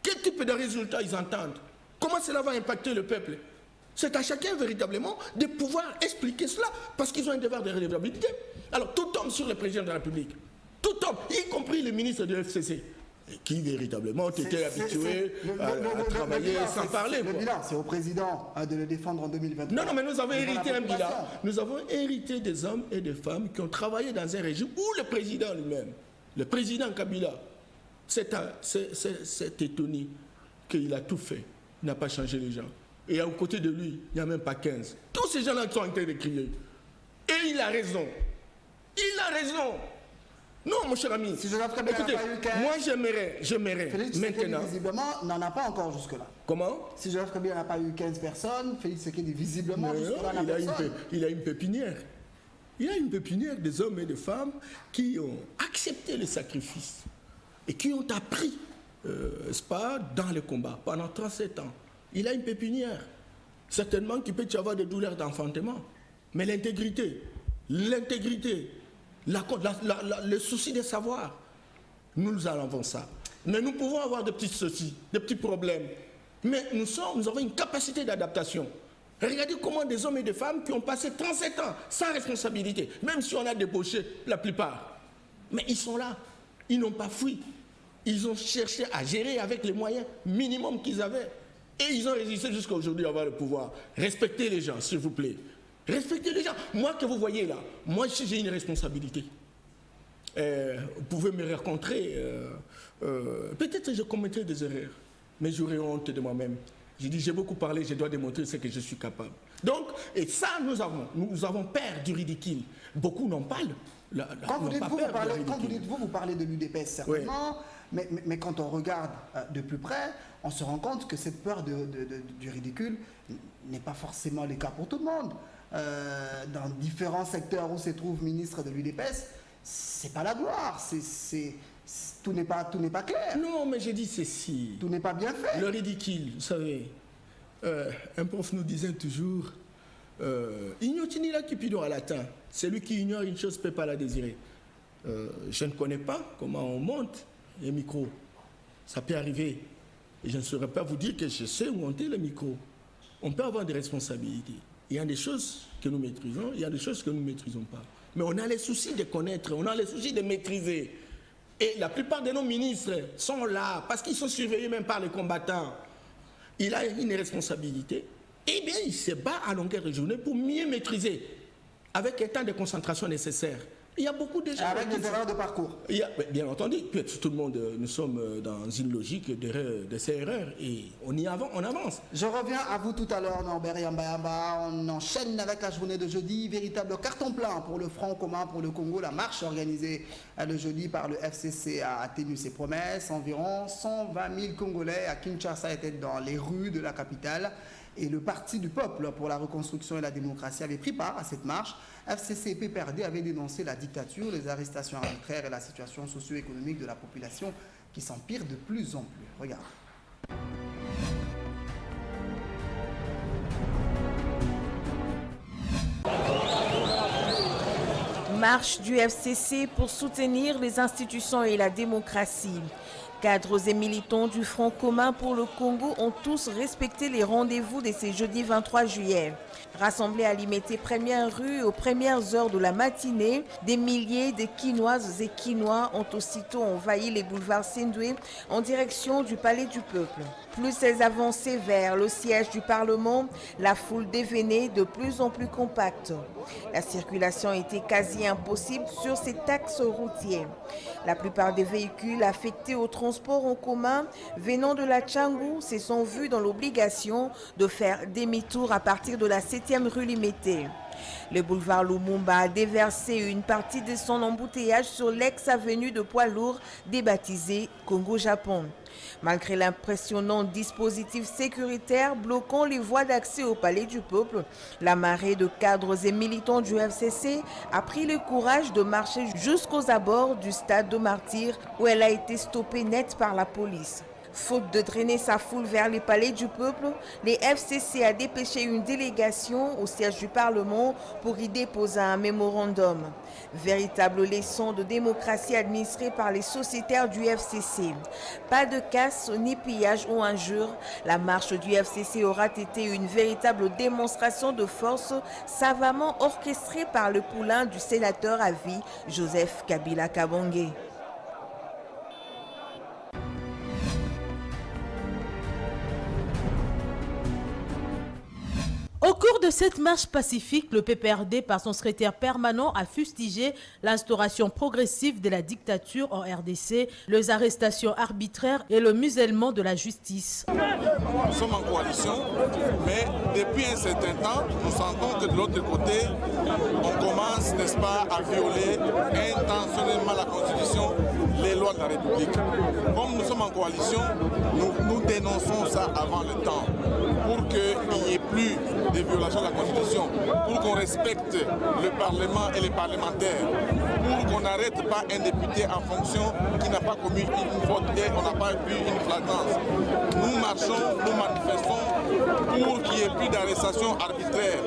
Quel type de résultats ils entendent? Comment cela va impacter le peuple? C'est à chacun véritablement de pouvoir expliquer cela, parce qu'ils ont un devoir de redevabilité. Alors tout tombe sur le président de la République. Tout tombe, y compris le ministre de l'FCC, qui véritablement ont été habitués à travailler sans parler. Le bilan, c'est au président de le défendre en 2023. Non, mais nous avons hérité un bilan. Nous avons hérité des hommes et des femmes qui ont travaillé dans un régime où le président lui-même, le président Kabila, s'est étonné qu'il a tout fait, il n'a pas changé les gens. Et à côté de lui, il n'y a même pas 15. Tous ces gens-là qui sont en train de crier. Et il a raison. Il a raison. Non, mon cher ami. Si Joseph Kabila n'a pas eu 15, moi j'aimerais Félix maintenant. Tshisekedi, visiblement, n'en a pas encore jusque-là. Comment? Si Joseph Kabila n'a pas eu 15 personnes, Félix Tshisekedi, visiblement, jusque-là, n'a personne. Il a une pépinière. Il a une pépinière des hommes et des femmes qui ont accepté le sacrifice et qui ont appris, dans le combat pendant 37 ans. Il a une pépinière. Certainement qu'il peut y avoir des douleurs d'enfantement. Mais l'intégrité, le souci de savoir, nous avons ça. Mais nous pouvons avoir des petits soucis, des petits problèmes. Mais nous avons une capacité d'adaptation. Regardez comment des hommes et des femmes qui ont passé 37 ans sans responsabilité, même si on a débauché la plupart. Mais ils sont là, ils n'ont pas fui. Ils ont cherché à gérer avec les moyens minimums qu'ils avaient. Et ils ont résisté jusqu'à aujourd'hui à avoir le pouvoir. Respectez les gens, s'il vous plaît. Respectez les gens. Moi que vous voyez là, moi j'ai une responsabilité. Vous pouvez me rencontrer. Peut-être que je commettrai des erreurs, mais j'aurai honte de moi-même. J'ai dit, j'ai beaucoup parlé, je dois démontrer ce que je suis capable. Donc, et ça, nous avons peur du ridicule. Beaucoup n'en parlent. Quand vous dites vous parlez de l'UDPS, certainement, oui. mais quand on regarde de plus près, on se rend compte que cette peur du ridicule n'est pas forcément le cas pour tout le monde. Dans différents secteurs où se trouve ministre de l'UDPS, c'est pas la gloire, tout n'est pas clair. Non, mais j'ai dit ceci. Tout n'est pas bien fait. Le ridicule, vous savez, un prof nous disait toujours, ignoti la cupidon à latin. Celui qui ignore une chose ne peut pas la désirer. Je ne connais pas comment on monte les micros. Ça peut arriver. Et je ne saurais pas vous dire que je sais monter le micro. On peut avoir des responsabilités. Il y a des choses que nous maîtrisons, il y a des choses que nous ne maîtrisons pas. Mais on a les soucis de connaître, on a les soucis de maîtriser. Et la plupart de nos ministres sont là parce qu'ils sont surveillés même par les combattants. Il a une responsabilité. Eh bien, il se bat à longueur de journée pour mieux maîtriser, avec un temps de concentration nécessaire. Il y a beaucoup de gens... Avec des erreurs de parcours. Bien entendu, tout le monde, nous sommes dans une logique de ces erreurs et on avance. Je reviens à vous tout à l'heure, Norbert Yamba. On enchaîne avec la journée de jeudi. Véritable carton plein pour le Front commun pour le Congo. La marche organisée le jeudi par le FCC a tenu ses promesses. Environ 120 000 Congolais à Kinshasa étaient dans les rues de la capitale. Et le Parti du peuple pour la reconstruction et la démocratie avait pris part à cette marche. FCC et PPRD avaient dénoncé la dictature, les arrestations arbitraires et la situation socio-économique de la population qui s'empire de plus en plus. Regarde. Marche du FCC pour soutenir les institutions et la démocratie. Cadres et militants du Front commun pour le Congo ont tous respecté les rendez-vous de ce jeudi 23 juillet. Rassemblés à Limete première rue aux premières heures de la matinée, des milliers de Kinoises et Kinois ont aussitôt envahi les boulevards Sendoué en direction du Palais du Peuple. Plus elles avançaient vers le siège du Parlement, la foule devenait de plus en plus compacte. La circulation était quasi impossible sur ces axes routiers. La plupart des véhicules affectés au transport en commun venant de la Tchangou se sont vus dans l'obligation de faire demi-tour à partir de la 7e rue Limete. Le boulevard Lumumba a déversé une partie de son embouteillage sur l'ex-avenue de poids lourds débaptisée Congo-Japon. Malgré l'impressionnant dispositif sécuritaire bloquant les voies d'accès au Palais du Peuple, la marée de cadres et militants du FCC a pris le courage de marcher jusqu'aux abords du stade de Martyrs où elle a été stoppée net par la police. Faute de drainer sa foule vers les palais du peuple, les FCC a dépêché une délégation au siège du Parlement pour y déposer un mémorandum. Véritable leçon de démocratie administrée par les sociétaires du FCC. Pas de casse ni pillage ou injure, la marche du FCC aura été une véritable démonstration de force savamment orchestrée par le poulain du sénateur à vie Joseph Kabila Kabange. Au cours de cette marche pacifique, le PPRD, par son secrétaire permanent, a fustigé l'instauration progressive de la dictature en RDC, les arrestations arbitraires et le musellement de la justice. Nous sommes en coalition, mais depuis un certain temps, nous sentons que de l'autre côté, on commence, n'est-ce pas, à violer intentionnellement la Constitution, les lois de la République. Comme nous sommes en coalition, nous dénonçons ça avant le temps, pour qu'il n'y ait plus de violations de la Constitution, pour qu'on respecte le Parlement et les parlementaires, pour qu'on n'arrête pas un député en fonction qui n'a pas commis une faute et on n'a pas vu une flagrance. Nous marchons, nous manifestons pour qu'il n'y ait plus d'arrestations arbitraires.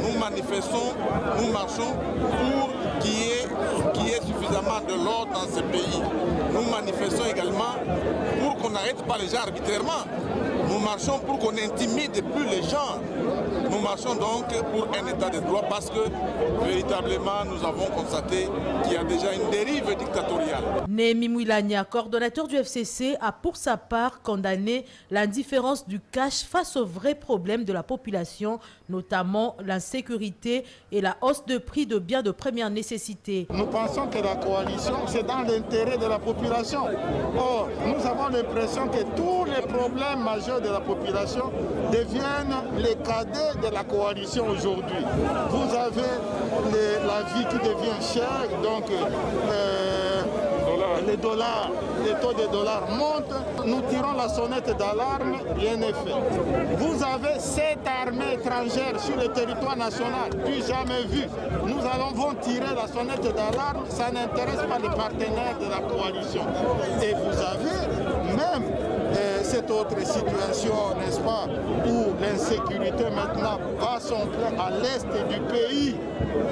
Nous manifestons, nous marchons pour qu'il y ait suffisamment de l'ordre dans ce pays. Nous manifestons également pour qu'on n'arrête pas les gens arbitrairement. Nous marchons pour qu'on n'intimide plus les gens. Nous marchons donc pour un état de droit parce que véritablement nous avons constaté qu'il y a déjà une dérive dictatoriale. Némi Mouilania, coordonnateur du FCC, a pour sa part condamné l'indifférence du cash face aux vrais problèmes de la population, notamment l'insécurité et la hausse de prix de biens de première nécessité. Nous pensons que la coalition, c'est dans l'intérêt de la population. Or, nous avons l'impression que tous les problèmes majeurs de la population deviennent les cadets de la coalition aujourd'hui. Vous avez la vie qui devient chère, donc les dollars, les taux de dollars montent, nous tirons la sonnette d'alarme, rien n'est fait. Vous avez 7 armées étrangères sur le territoire national, plus jamais vu. Nous allons tirer la sonnette d'alarme, ça n'intéresse pas les partenaires de la coalition. Et vous avez même cette autre situation, n'est-ce pas, où l'insécurité maintenant bat son plein à l'est du pays.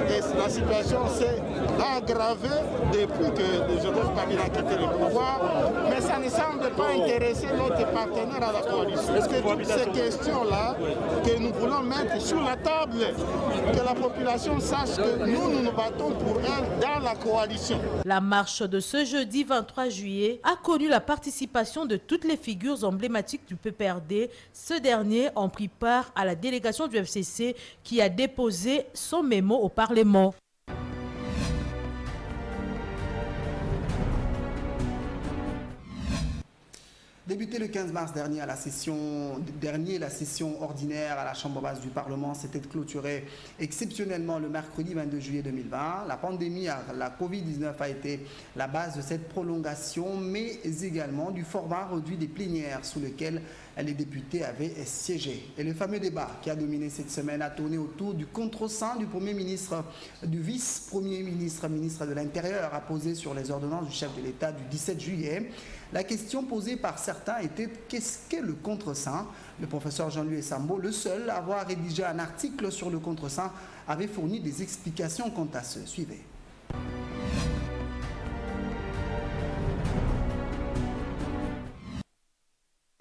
Et la situation s'est aggravée depuis que Joseph Kabila a quitté le pouvoir, mais ça ne semble pas intéresser notre partenaire à la coalition. C'est toutes ces questions-là que nous voulons mettre sur la table, que la population sache que nous nous battons pour elle dans la coalition. La marche de ce jeudi 23 juillet a connu la participation de toutes les figures emblématiques du PPRD. Ce dernier ont pris part à la délégation du FCC qui a déposé son mémo au Parlement. Débuté le 15 mars dernier, la session ordinaire à la Chambre basse du Parlement s'était clôturée exceptionnellement le mercredi 22 juillet 2020. La pandémie la Covid-19 a été la base de cette prolongation, mais également du format réduit des plénières sous lequel les députés avaient siégé. Et le fameux débat qui a dominé cette semaine a tourné autour du contre-seing du Premier ministre, du vice-premier ministre, ministre de l'Intérieur, apposé sur les ordonnances du chef de l'État du 17 juillet. La question posée par certains était « Qu'est-ce qu'est le contre-seing ?» Le professeur Jean-Louis Sambo, le seul à avoir rédigé un article sur le contre-seing, avait fourni des explications quant à ce. Suivez.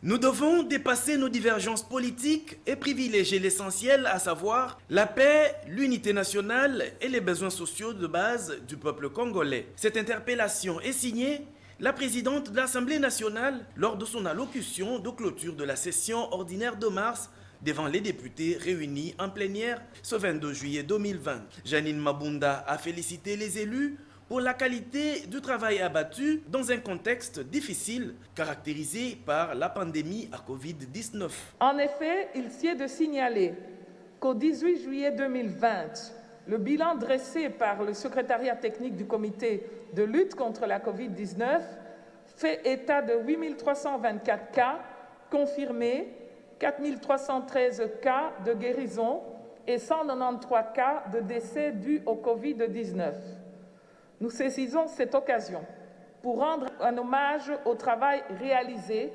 Nous devons dépasser nos divergences politiques et privilégier l'essentiel, à savoir la paix, l'unité nationale et les besoins sociaux de base du peuple congolais. Cette interpellation est signée la présidente de l'Assemblée nationale lors de son allocution de clôture de la session ordinaire de mars devant les députés réunis en plénière ce 22 juillet 2020. Janine Mabunda a félicité les élus pour la qualité du travail abattu dans un contexte difficile caractérisé par la pandémie à Covid-19. En effet, il sied de signaler qu'au 18 juillet 2020, le bilan dressé par le secrétariat technique du comité de lutte contre la Covid-19 fait état de 8 324 cas confirmés, 4 313 cas de guérison et 193 cas de décès dus au Covid-19. Nous saisissons cette occasion pour rendre un hommage au travail réalisé,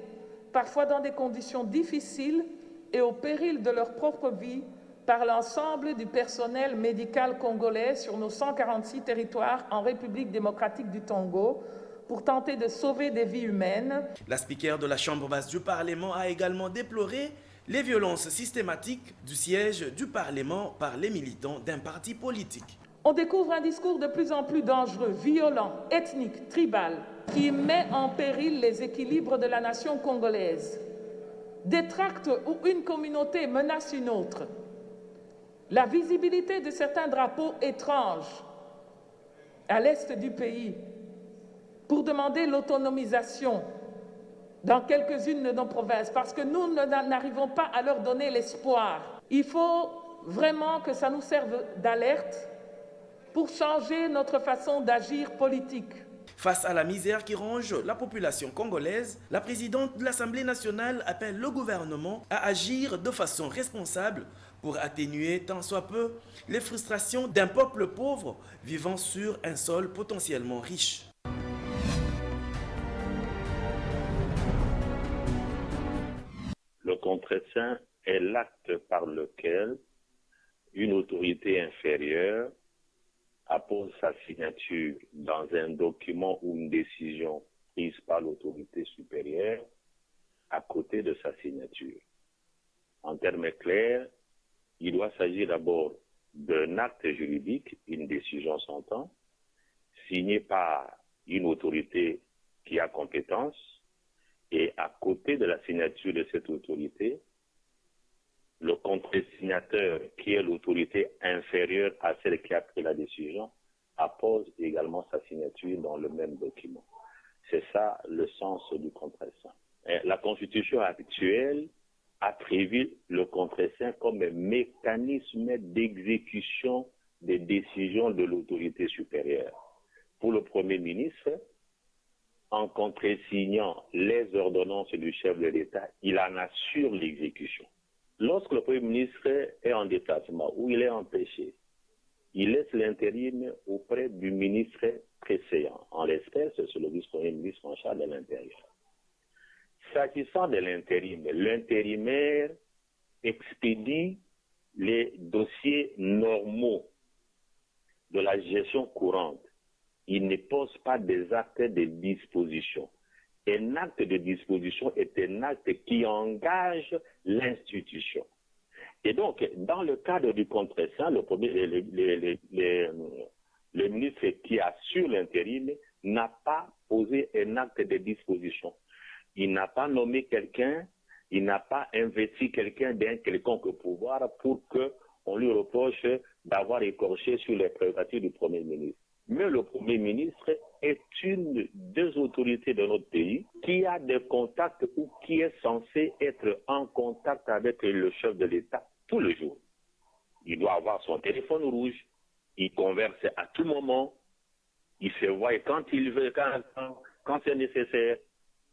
parfois dans des conditions difficiles et au péril de leur propre vie, par l'ensemble du personnel médical congolais sur nos 146 territoires en République démocratique du Congo pour tenter de sauver des vies humaines. La speaker de la Chambre basse du Parlement a également déploré les violences systématiques du siège du Parlement par les militants d'un parti politique. On découvre un discours de plus en plus dangereux, violent, ethnique, tribal, qui met en péril les équilibres de la nation congolaise. Des tracts où une communauté menace une autre. La visibilité de certains drapeaux étranges à l'est du pays pour demander l'autonomisation dans quelques-unes de nos provinces, parce que nous n'arrivons pas à leur donner l'espoir. Il faut vraiment que ça nous serve d'alerte pour changer notre façon d'agir politique. Face à la misère qui ronge la population congolaise, la présidente de l'Assemblée nationale appelle le gouvernement à agir de façon responsable pour atténuer tant soit peu les frustrations d'un peuple pauvre vivant sur un sol potentiellement riche. Le contre-seing est l'acte par lequel une autorité inférieure appose sa signature dans un document ou une décision prise par l'autorité supérieure à côté de sa signature. En termes clairs, il doit s'agir d'abord d'un acte juridique, une décision s'entend, signée par une autorité qui a compétence, et à côté de la signature de cette autorité, le contre-signateur, qui est l'autorité inférieure à celle qui a pris la décision, appose également sa signature dans le même document. C'est ça le sens du contre-seing. La Constitution actuelle a prévu le contre-seing comme un mécanisme d'exécution des décisions de l'autorité supérieure. Pour le Premier ministre, en contre-signant les ordonnances du chef de l'État, il en assure l'exécution. Lorsque le Premier ministre est en déplacement ou il est empêché, il laisse l'intérim auprès du ministre précédent. En l'espèce, c'est le vice-premier ministre en charge de l'Intérieur. S'agissant de l'intérim, l'intérimaire expédie les dossiers normaux de la gestion courante. Il ne pose pas des actes de disposition. Un acte de disposition est un acte qui engage l'institution. Et donc, dans le cadre du contre-seing, le ministre qui assure l'intérim n'a pas posé un acte de disposition. Il n'a pas nommé quelqu'un, il n'a pas investi quelqu'un d'un quelconque pouvoir pour qu'on lui reproche d'avoir écorché sur les prérogatives du Premier ministre. Mais le Premier ministre est une des autorités de notre pays qui a des contacts ou qui est censé être en contact avec le chef de l'État tous les jours. Il doit avoir son téléphone rouge, il converse à tout moment, il se voit quand il veut, quand c'est nécessaire.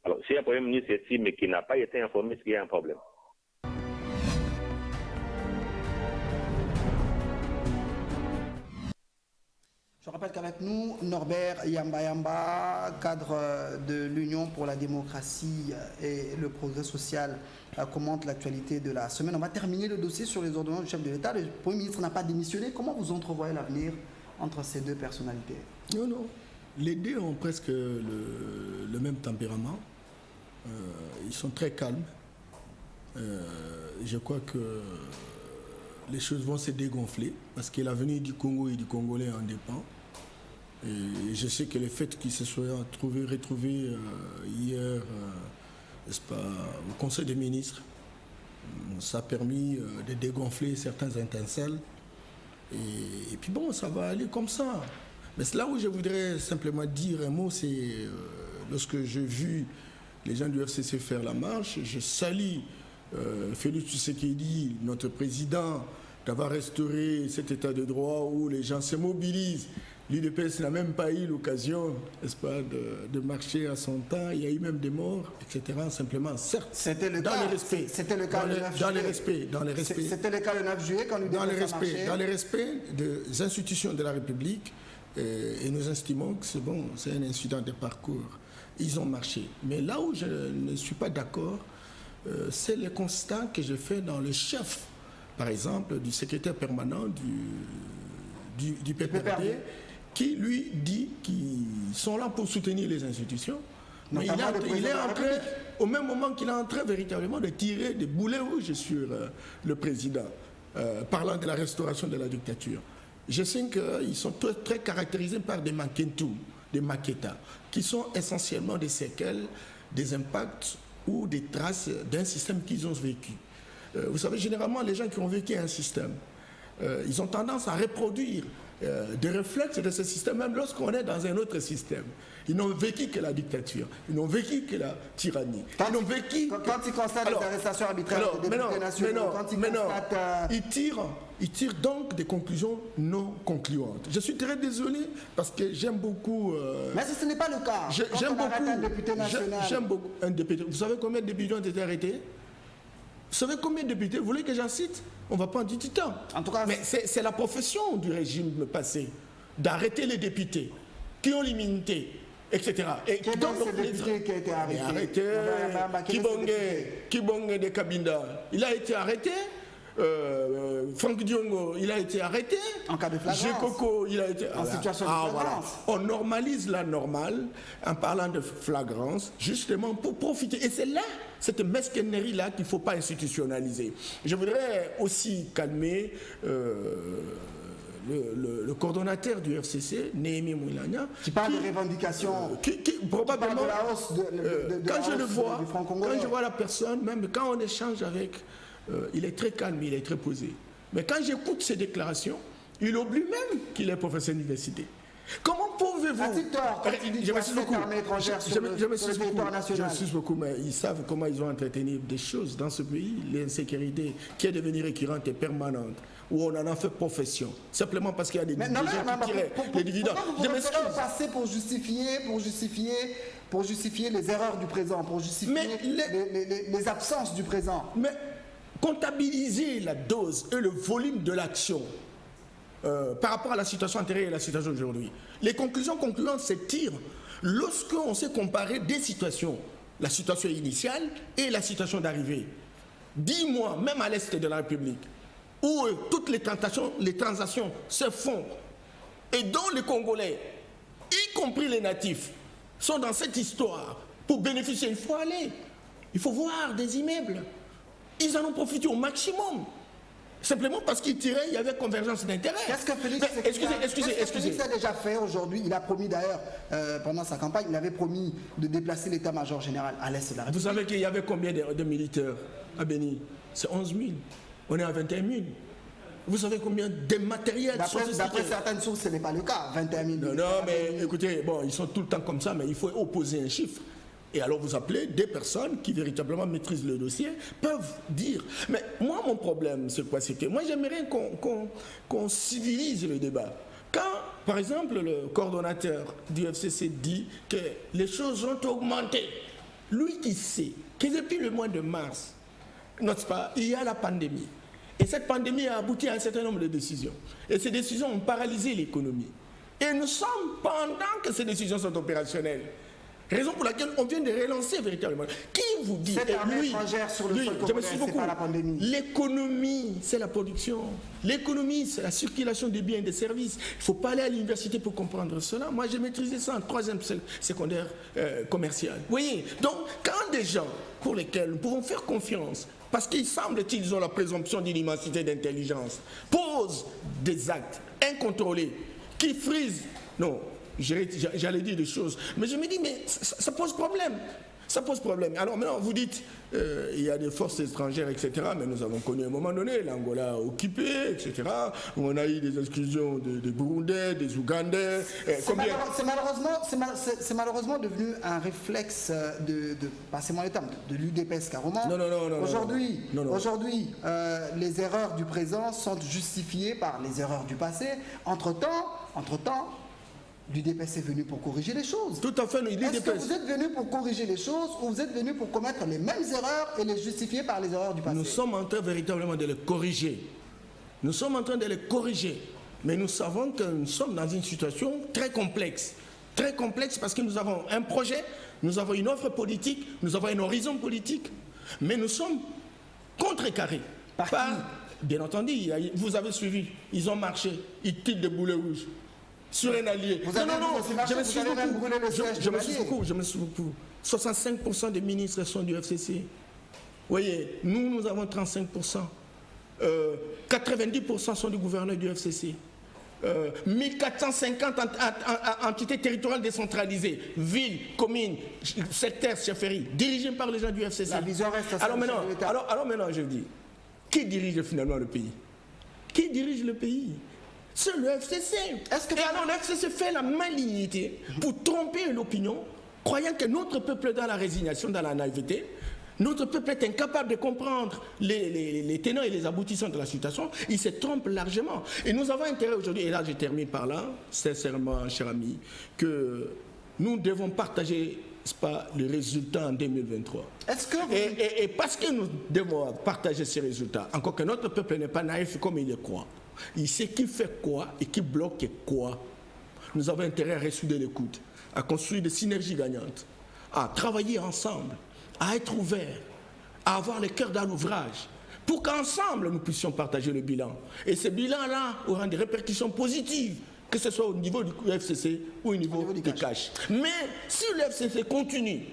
Alors, si un Premier ministre estime qu'il n'a pas été informé, c'est qu'il y a un problème. Je rappelle qu'avec nous, Norbert Yamba, cadre de l'Union pour la démocratie et le progrès social, commente l'actualité de la semaine. On va terminer le dossier sur les ordonnances du chef de l'État. Le Premier ministre n'a pas démissionné. Comment vous entrevoyez l'avenir entre ces deux personnalités? Non. Les deux ont presque le même tempérament. Ils sont très calmes. Je crois que les choses vont se dégonfler parce que l'avenir du Congo et du Congolais en dépend. Et je sais que le fait qu'ils se soient retrouvés hier, n'est-ce pas, au Conseil des ministres, ça a permis de dégonfler certains étincelles. Et puis bon, ça va aller comme ça. Mais c'est là où je voudrais simplement dire un mot, c'est lorsque j'ai vu les gens du FCC faire la marche, je salue Félix Tshisekedi, notre président, d'avoir restauré cet état de droit où les gens se mobilisent. L'UDPS n'a même pas eu l'occasion, n'est-ce pas, de marcher à son temps. Il y a eu même des morts, etc. Simplement, certes, c'était le cas, le respect. C'était le cas le 9 juillet. Dans le respect. C'était le cas le 9 juillet quand l'UDPS a marché. Dans le respect des institutions de la République, et nous estimons que c'est bon, c'est un incident de parcours. Ils ont marché. Mais là où je ne suis pas d'accord, c'est le constat que je fais dans le chef, par exemple, du secrétaire permanent du PPRD, qui lui dit qu'ils sont là pour soutenir les institutions. Mais il est en train, au même moment qu'il est en train véritablement de tirer des boulets rouges sur le président, parlant de la restauration de la dictature. Je sais qu'ils sont très caractérisés par des maquetum, des maquetas, qui sont essentiellement des séquelles, des impacts ou des traces d'un système qu'ils ont vécu. Vous savez, généralement, les gens qui ont vécu un système, ils ont tendance à reproduire des réflexes de ce système, même lorsqu'on est dans un autre système. Ils n'ont vécu que la dictature, ils n'ont vécu que la tyrannie. Quand ils constatent les arrestations arbitraires des députés nationaux, ils tirent donc des conclusions non concluantes. Je suis très désolé parce que j'aime beaucoup... Mais ce n'est pas le cas. J'aime beaucoup un député national. J'aime beaucoup un député. Vous savez combien de députés ont été arrêtés? Vous savez combien de députés? Vous voulez que j'en cite? On ne va pas en dire du temps. En tout cas, mais c'est la profession du régime passé d'arrêter les députés qui ont l'immunité, etc. Et quel est ce député qui a été arrêté? Kibonge de Kabinda, il a été arrêté. Franck Diongo, il a été arrêté. En cas de flagrance. Gekoko, il a été... En situation de flagrance. Voilà. On normalise la normale en parlant de flagrance, justement pour profiter. Et c'est là, cette mesquinerie-là qu'il ne faut pas institutionnaliser. Je voudrais aussi calmer le coordonnateur du FCC, Néhémie Moulania, qui parle de revendications, qui probablement, de la hausse quand je vois la personne, même quand on échange avec... il est très calme, il est très posé. Mais quand j'écoute ses déclarations, il oublie même qu'il est professeur d'université. Comment pouvez-vous... Je m'excuse beaucoup, mais ils savent comment ils ont entretenu des choses dans ce pays, l'insécurité qui est devenue récurrente et permanente, où on en a fait profession, simplement parce qu'il y a des gens qui tiraient les dividendes. Je m'excuse. Passer pour justifier les erreurs du présent, pour justifier les absences du présent. Mais comptabiliser la dose et le volume de l'action par rapport à la situation antérieure et la situation d'aujourd'hui. Les conclusions concluantes se tirent lorsqu'on sait comparer des situations, la situation initiale et la situation d'arrivée. 10 mois, même à l'est de la République, où toutes les transactions se font et dont les Congolais, y compris les natifs, sont dans cette histoire pour bénéficier. Il faut aller, il faut voir des immeubles. Ils en ont profité au maximum. Simplement parce qu'il tirait, il y avait convergence d'intérêts. Qu'est-ce que Félix a déjà fait aujourd'hui? Il a promis d'ailleurs, pendant sa campagne, il avait promis de déplacer l'état-major général à l'est de la République. Vous savez qu'il y avait combien de militaires à Béni? C'est 11 000. On est à 21 000. Vous savez combien de matériel D'après certaines sources, ce n'est pas le cas. 21 000. Non, mais écoutez, bon, ils sont tout le temps comme ça, mais il faut opposer un chiffre. Et alors vous appelez des personnes qui véritablement maîtrisent le dossier, peuvent dire. Mais moi, mon problème, c'est quoi? C'est que moi, j'aimerais qu'on civilise le débat. Quand, par exemple, le coordonnateur du FCC dit que les choses ont augmenté, lui qui sait que depuis le mois de mars, n'est-ce pas, il y a la pandémie. Et cette pandémie a abouti à un certain nombre de décisions. Et ces décisions ont paralysé l'économie. Et nous sommes pendant que ces décisions sont opérationnelles. Raison pour laquelle on vient de relancer véritablement. Qui vous dit? Cette armée étrangère sur le sol congolais, c'est pas la pandémie. L'économie, c'est la production. L'économie, c'est la circulation des biens et des services. Il ne faut pas aller à l'université pour comprendre cela. Moi, j'ai maîtrisé ça en 3e secondaire commercial. Vous voyez? Donc, quand des gens pour lesquels nous pouvons faire confiance, parce qu'il semble qu'ils ont la présomption d'une immensité d'intelligence, posent des actes incontrôlés qui frisent... Non. J'allais dire des choses, mais je me dis, mais ça pose problème. Ça pose problème. Alors maintenant, vous dites, il y a des forces étrangères, etc., mais nous avons connu à un moment donné l'Angola occupé, etc., où on a eu des exclusions des Burundais, des Ougandais. C'est malheureusement devenu un réflexe passez-moi le terme, de l'UDPS carrément. Non. Aujourd'hui, les erreurs du présent sont justifiées par les erreurs du passé. Entre-temps, l'UDPS est venu pour corriger les choses. Tout à fait, Est-ce que vous êtes venu pour corriger les choses ou vous êtes venu pour commettre les mêmes erreurs et les justifier par les erreurs du passé? Nous sommes en train véritablement de les corriger. Nous sommes en train de les corriger. Mais nous savons que nous sommes dans une situation très complexe. Très complexe parce que nous avons un projet, nous avons une offre politique, nous avons un horizon politique. Mais nous sommes contrecarrés. Bien entendu, vous avez suivi, ils ont marché, ils tirent des boulets rouges. Sur un allié. Je me suis beaucoup. 65% des ministres sont du FCC. Vous voyez, nous avons 35%. 90% sont du gouverneur du FCC. 1450 entités territoriales décentralisées, villes, communes, secteurs, chefferies, dirigées par les gens du FCC. La vision reste alors maintenant, je dis, qui dirige finalement le pays? Qui dirige le pays? C'est le FCC. Et alors le FCC fait la malignité pour tromper l'opinion, croyant que notre peuple est dans la résignation, dans la naïveté. Notre peuple est incapable de comprendre les tenants et les aboutissants de la situation. Il se trompe largement. Et nous avons intérêt aujourd'hui, et là je termine par là, sincèrement, cher ami, que nous devons partager les résultats en 2023. Et parce que nous devons partager ces résultats, encore que notre peuple n'est pas naïf comme il le croit, il sait qui fait quoi et qui bloque quoi. Nous avons intérêt à ressouder les coudes, à construire des synergies gagnantes, à travailler ensemble, à être ouverts, à avoir le cœur dans l'ouvrage, pour qu'ensemble nous puissions partager le bilan. Et ce bilan-là aura des répercussions positives, que ce soit au niveau du FCC ou au niveau du cash. Mais si le FCC continue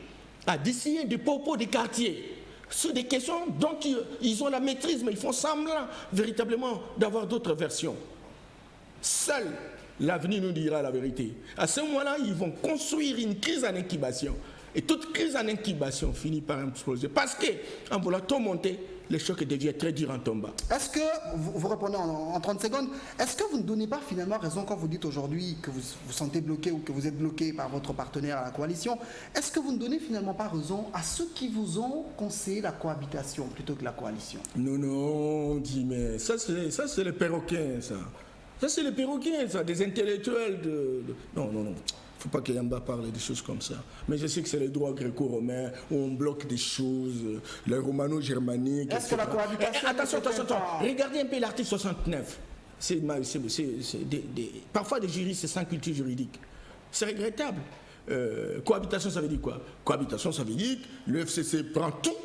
à dessiner des propos des quartiers, sur des questions dont ils ont la maîtrise, mais ils font semblant véritablement d'avoir d'autres versions. Seul l'avenir nous dira la vérité. À ce moment-là, ils vont construire une crise en incubation. Et toute crise en incubation finit par exploser. Parce qu'en voulant tout monter, le choc devient très dur en tombant. Est-ce que, vous répondez en 30 secondes, est-ce que vous ne donnez pas finalement raison quand vous dites aujourd'hui que vous vous sentez bloqué ou que vous êtes bloqué par votre partenaire à la coalition? Est-ce que vous ne donnez finalement pas raison à ceux qui vous ont conseillé la cohabitation plutôt que la coalition? Non, on dit, mais ça c'est les perroquets, ça. Ça c'est les perroquets, ça, des intellectuels de... Non. Il ne faut pas que Yamba parle des choses comme ça. Mais je sais que c'est les droits gréco-romains où on bloque des choses, les romano-germaniques. Est-ce que la cohabitation... Attention. Regardez un peu l'article 69. Parfois des juristes sans culture juridique. C'est regrettable. Cohabitation, ça veut dire quoi? Cohabitation, ça veut dire que le FCC prend tout.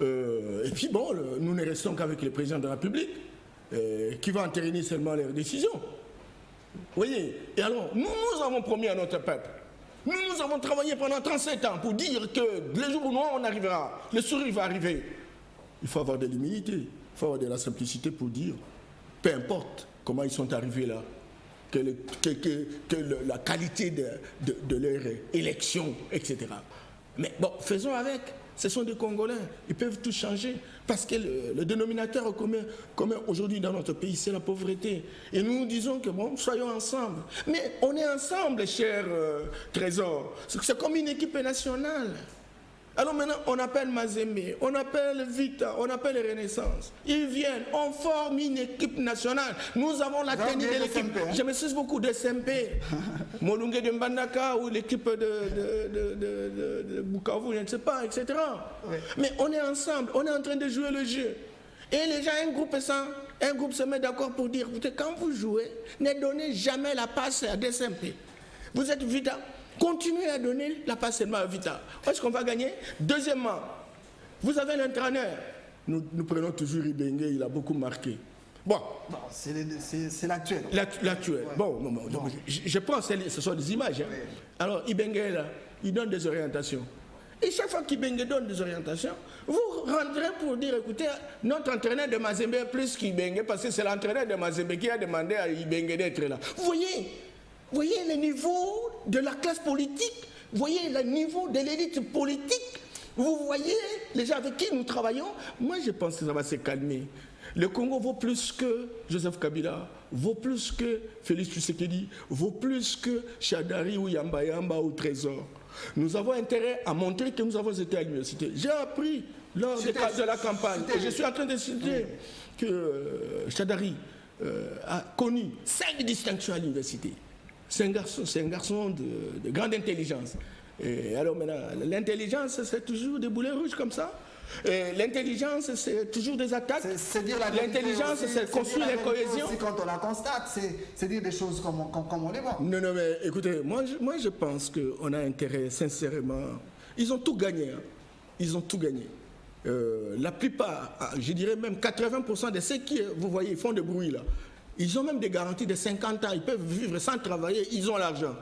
Et puis bon, nous ne restons qu'avec le président de la République qui va entériner seulement leurs décisions. Vous voyez? Et alors, nous avons promis à notre peuple, nous avons travaillé pendant 37 ans pour dire que le jour où on arrivera, le sourire va arriver. Il faut avoir de l'humilité, il faut avoir de la simplicité pour dire, peu importe comment ils sont arrivés là, que la qualité de leur élection, etc. Mais bon, faisons avec. Ce sont des Congolais. Ils peuvent tout changer. Parce que le dénominateur commun aujourd'hui dans notre pays, c'est la pauvreté. Et nous disons que bon, soyons ensemble. Mais on est ensemble, cher Trésor. C'est comme une équipe nationale. Alors maintenant, on appelle Mazembe, on appelle Vita, on appelle Renaissance. Ils viennent, on forme une équipe nationale. Nous avons la tenue de l'équipe. Je me suis beaucoup de SMP. Molungue de Mbandaka ou l'équipe de Bukavu, je ne sais pas, etc. Oui. Mais on est ensemble, on est en train de jouer le jeu. Et les gens, un groupe se met d'accord pour dire, écoutez, quand vous jouez, ne donnez jamais la passe à des SMP. Vous êtes Vita. Continuez à donner la passe seulement à Vita. Est-ce qu'on va gagner? Deuxièmement, vous avez l'entraîneur. Nous prenons toujours Ibenge, il a beaucoup marqué. Bon. C'est l'actuel. L'actuel. Ouais. Bon. Je prends, ce sont des images. Hein. Ouais. Alors, Ibenge, là, il donne des orientations. Et chaque fois qu'Ibenge donne des orientations, vous rentrez pour dire, écoutez, notre entraîneur de Mazembe est plus qu'Ibenge, parce que c'est l'entraîneur de Mazembe qui a demandé à Ibenge d'être là. Vous voyez le niveau de la classe politique, vous voyez le niveau de l'élite politique, vous voyez les gens avec qui nous travaillons. Moi, je pense que ça va se calmer. Le Congo vaut plus que Joseph Kabila, vaut plus que Félix Tshisekedi, vaut plus que Chadari ou Yamba Yamba ou Trésor. Nous avons intérêt à montrer que nous avons été à l'université. J'ai appris lors de la campagne, et je suis en train de citer que Chadari a connu 5 distinctions à l'université. C'est un garçon de grande intelligence. Et alors maintenant, l'intelligence, c'est toujours des boulets rouges comme ça. L'intelligence, c'est toujours des attaques. L'intelligence, c'est construire la cohésion. Quand on la constate, c'est dire des choses comme on les voit. Non, mais écoutez, moi je pense qu'on a intérêt, sincèrement. Ils ont tout gagné. Hein. Ils ont tout gagné. La plupart, je dirais même 80% de ceux qui, vous voyez, font de bruit là. Ils ont même des garanties de 50 ans, ils peuvent vivre sans travailler, ils ont l'argent.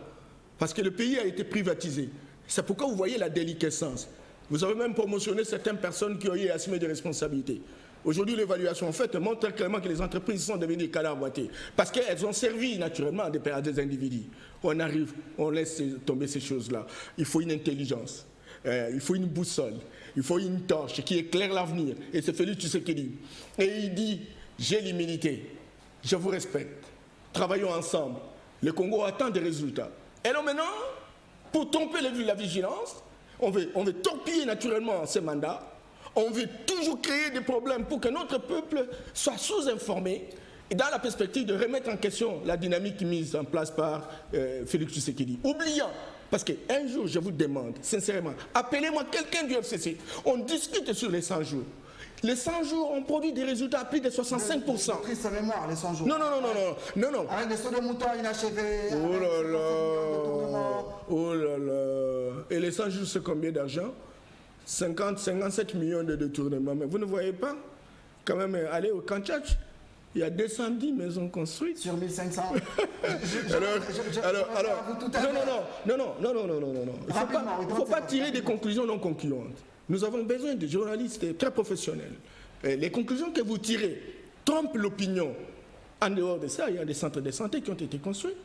Parce que le pays a été privatisé. C'est pourquoi vous voyez la déliquescence. Vous avez même promotionné certaines personnes qui ont eu à assumer des responsabilités. Aujourd'hui, l'évaluation en fait montre clairement que les entreprises sont devenues cadavres boités. Parce qu'elles ont servi naturellement à des individus. On arrive, on laisse tomber ces choses-là. Il faut une intelligence, il faut une boussole, il faut une torche qui éclaire l'avenir. Et c'est Félix Tshisekedi. Et il dit, j'ai l'humilité. Je vous respecte. Travaillons ensemble. Le Congo attend des résultats. Et là maintenant, pour tromper la vigilance, on veut torpiller naturellement ces mandats. On veut toujours créer des problèmes pour que notre peuple soit sous-informé. Et dans la perspective de remettre en question la dynamique mise en place par Félix Tshisekedi. Oubliant, parce qu'un jour, je vous demande, sincèrement, appelez-moi quelqu'un du FCC. On discute sur les 100 jours. Les 100 jours ont produit des résultats à plus de 65%. Triste mémoire, les 100 jours. Non. Avec des sauts de moutons inachevés. Oh là là. Et les 100 jours, c'est combien d'argent? 57 millions de détournements. Mais vous ne voyez pas? Quand même, allez au Kanchach, il y a 210 maisons construites. Sur 1500. Non. Il ne faut pas tirer des conclusions non concluantes. Nous avons besoin de journalistes très professionnels. Les conclusions que vous tirez trompent l'opinion. En dehors de ça, il y a des centres de santé qui ont été construits.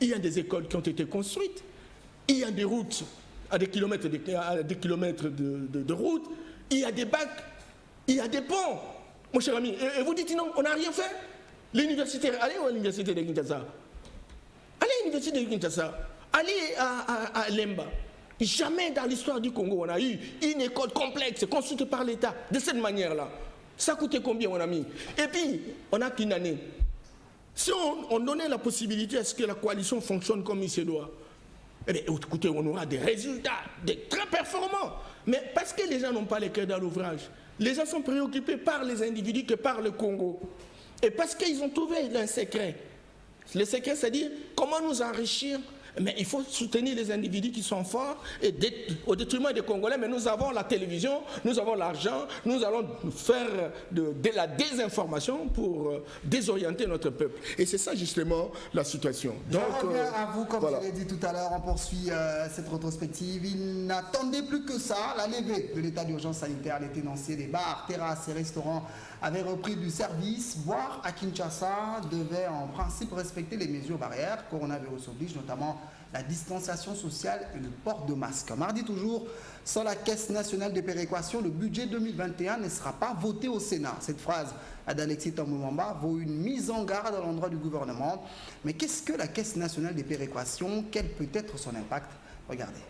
Il y a des écoles qui ont été construites. Il y a des routes à des kilomètres de routes. Il y a des bacs. Il y a des ponts. Mon cher ami, et vous dites non, on n'a rien fait. L'université, allez à l'université de Kinshasa. Allez à l'université de Kinshasa. Allez à Lemba. Jamais dans l'histoire du Congo, on a eu une école complexe construite par l'État de cette manière-là. Ça coûtait combien, mon ami? Et puis, on n'a qu'une année. Si on donnait la possibilité à ce que la coalition fonctionne comme il se doit, eh bien, écoutez, on aura des résultats très performants. Mais parce que les gens n'ont pas les cœurs dans l'ouvrage, les gens sont préoccupés par les individus que par le Congo. Et parce qu'ils ont trouvé un secret. Le secret, c'est-à-dire comment nous enrichir. Mais il faut soutenir les individus qui sont forts et au détriment des Congolais. Mais nous avons la télévision, nous avons l'argent, nous allons faire de la désinformation pour désorienter notre peuple. Et c'est ça justement la situation. Donc, je reviens à vous, comme je l'ai dit tout à l'heure, on poursuit cette rétrospective. Il n'attendait plus que ça, la levée de l'état d'urgence sanitaire, les tenanciers des bars, terrasses et restaurants avait repris du service. Boire à Kinshasa devait en principe respecter les mesures barrières. Coronavirus oblige, notamment la distanciation sociale et le port de masque. Mardi toujours, sans la Caisse nationale de péréquation, le budget 2021 ne sera pas voté au Sénat. Cette phrase d'Alexis Tambwe Mwamba vaut une mise en garde à l'endroit du gouvernement. Mais qu'est-ce que la Caisse nationale de péréquation? Quel peut être son impact? Regardez.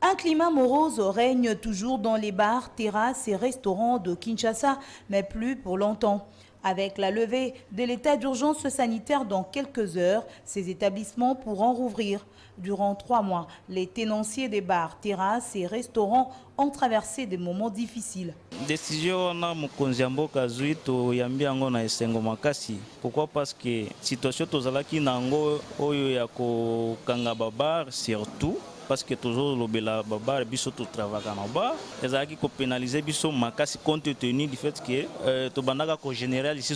Un climat morose règne toujours dans les bars, terrasses et restaurants de Kinshasa, mais plus pour longtemps. Avec la levée de l'état d'urgence sanitaire dans quelques heures, ces établissements pourront rouvrir. Durant 3 mois, les tenanciers des bars, terrasses et restaurants ont traversé des moments difficiles. Décision na mokonzi mboka zui to yambi yango na esengo makasi. Pourquoi? Parce que situation tozalaki nango oyo ya ko kanga babar surtout parce que toujours lobela babar biso to travailler na bar ezalaki ko pénaliser biso makasi compte tenu du fait que to bandaka ko général ici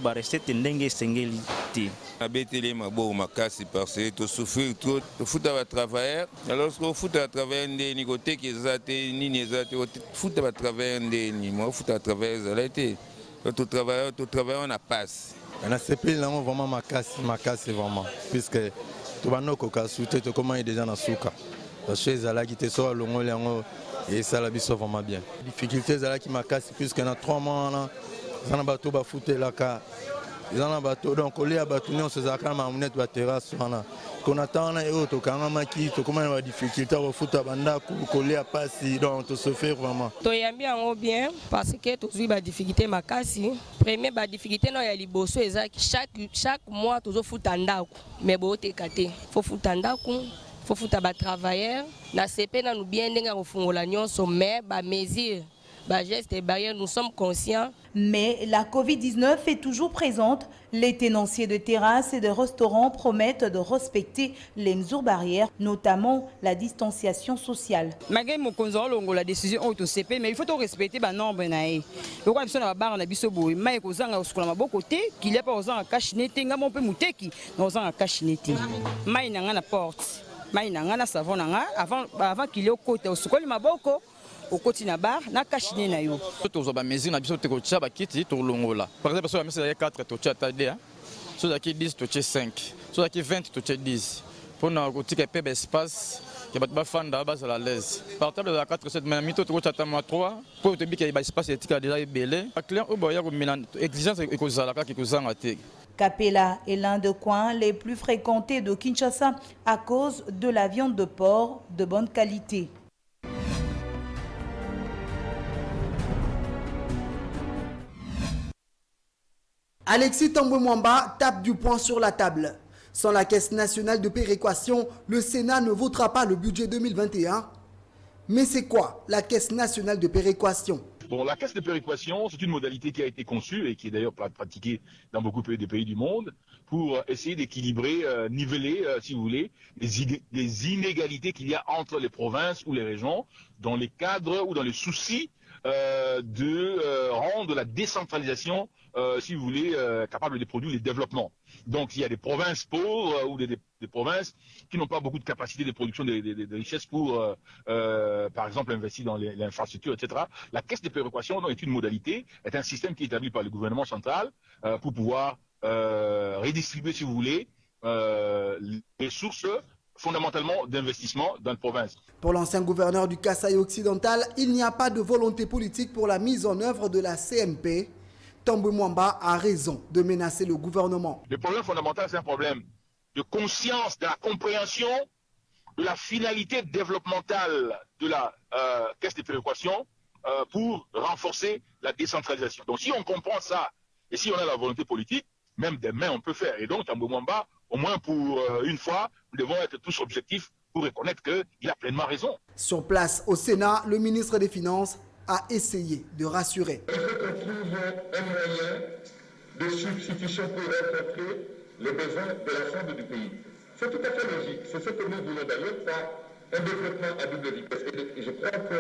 ba recette ndenge sengeli te abetele mabo makasi parce que to souffrir trop to futa ba travailleurs alors que futa travailler ndeni côté que zate nini ezate futa ba travailler ndeni mo futa travailler zalete to travailler on a passe na CP là vraiment makasi vraiment puisque tu vas nous cocassouter tu comment déjà na souka parce que ezala qui te so longo lango et ça la biso vraiment bien difficulté ezala qui makasi puisque na 3 mois là ça na bateau ba fouter la ka ils en bateau donc on les a battu on se zaka ma monette ba terrasse on a qu'on attend na et to kanga maki to comment va difficulté au foot banda coller à passer donc to se faire vraiment to yambi en bien parce que to zui ba difficulté makasi premier ba difficulté no ya liboso ezaki chaque mois to zo foot ndako mais bo te kate faut foot ndako faut foot ba travailleurs na CP na nous bien ndenga kofungola nyonso mais ba mesure gestes et barrières, nous sommes conscients. Mais la Covid-19 est toujours présente. Les tenanciers de terrasses et de restaurants promettent de respecter les mesures barrières, notamment la distanciation sociale. Malgré la décision au CP, mais il faut respecter les normes. Il faut que les barres na biso boy, mais que zanga usukula maboko te, qu'il y a pas aux en cachinete, ngamo pe muteki, dans en cachinete. Mai na ngana porte, mai na ngana savon na avant qu'il y ait au côté usukoli maboko. Au quotidien bar na kachine na yo to zo ba mesure na biso te ko tcha ba kiti to longola par exemple so ba mesure ya 4 to tcha ta de so za ki 10 to tcha 5 so za ki 20 to tcha 10 pour na ko tika pe espace que ba fanda ba za la l'aise portable de la 4 7 mais mito to tcha ta mo 3 pour te bi que ba espace tika déjà belé client o ba ya ko mina exigence e ko za la ka ki ko zanga te. Kapela est l'un des coins les plus fréquentés de Kinshasa à cause de la viande de porc de bonne qualité. Alexis Tambwe Mwamba tape du poing sur la table. Sans la Caisse nationale de péréquation, le Sénat ne votera pas le budget 2021. Mais c'est quoi la Caisse nationale de péréquation? Bon, la Caisse de péréquation, c'est une modalité qui a été conçue et qui est d'ailleurs pratiquée dans beaucoup de pays du monde pour essayer d'équilibrer, niveler, si vous voulez, les inégalités qu'il y a entre les provinces ou les régions dans les cadres ou dans les soucis de rendre la décentralisation, si vous voulez, capable de produire les développements. Donc il y a des provinces pauvres ou des provinces qui n'ont pas beaucoup de capacité de production de richesses pour, par exemple, investir dans l'infrastructure, etc. La caisse de péréquation est une modalité, est un système qui est établi par le gouvernement central pour pouvoir redistribuer, si vous voulez, les sources fondamentalement d'investissement dans la province. Pour l'ancien gouverneur du Kasaï occidental, il n'y a pas de volonté politique pour la mise en œuvre de la CMP. Tambwe Mwamba a raison de menacer le gouvernement. Le problème fondamental, c'est un problème de conscience, de la compréhension de la finalité développementale de la caisse de péréquation pour renforcer la décentralisation. Donc si on comprend ça et si on a la volonté politique, même demain on peut faire. Et donc Tambwe Mwamba, au moins pour une fois, nous devons être tous objectifs pour reconnaître qu'il a pleinement raison. Sur place au Sénat, le ministre des Finances a essayé de rassurer. Il faut qu'on trouve un moyen de substitution pour rencontrer les besoins de l'ensemble du pays. C'est tout à fait logique. C'est ce que nous voulons d'ailleurs par un développement à double vitesse. Et je crois que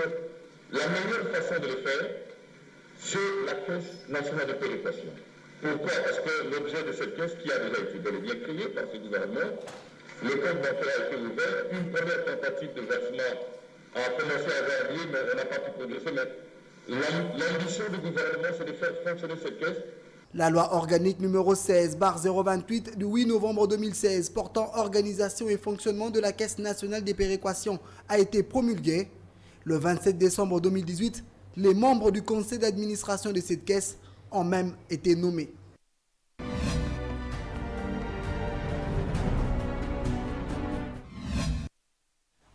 la meilleure façon de le faire, c'est la Caisse nationale de péréquation. Pourquoi? Parce que l'objet de cette caisse, qui a déjà été bel et bien créée par ce gouvernement, Le compte bancaire a été ouvert. Une première tentative de versement a commencé à janvier, mais on n'a pas pu progresser. Mais l'ambition du gouvernement, c'est de faire fonctionner cette caisse. La loi organique numéro 16/028 du 8 novembre 2016 portant organisation et fonctionnement de la Caisse nationale des péréquations a été promulguée. Le 27 décembre 2018, les membres du conseil d'administration de cette caisse ont même été nommés.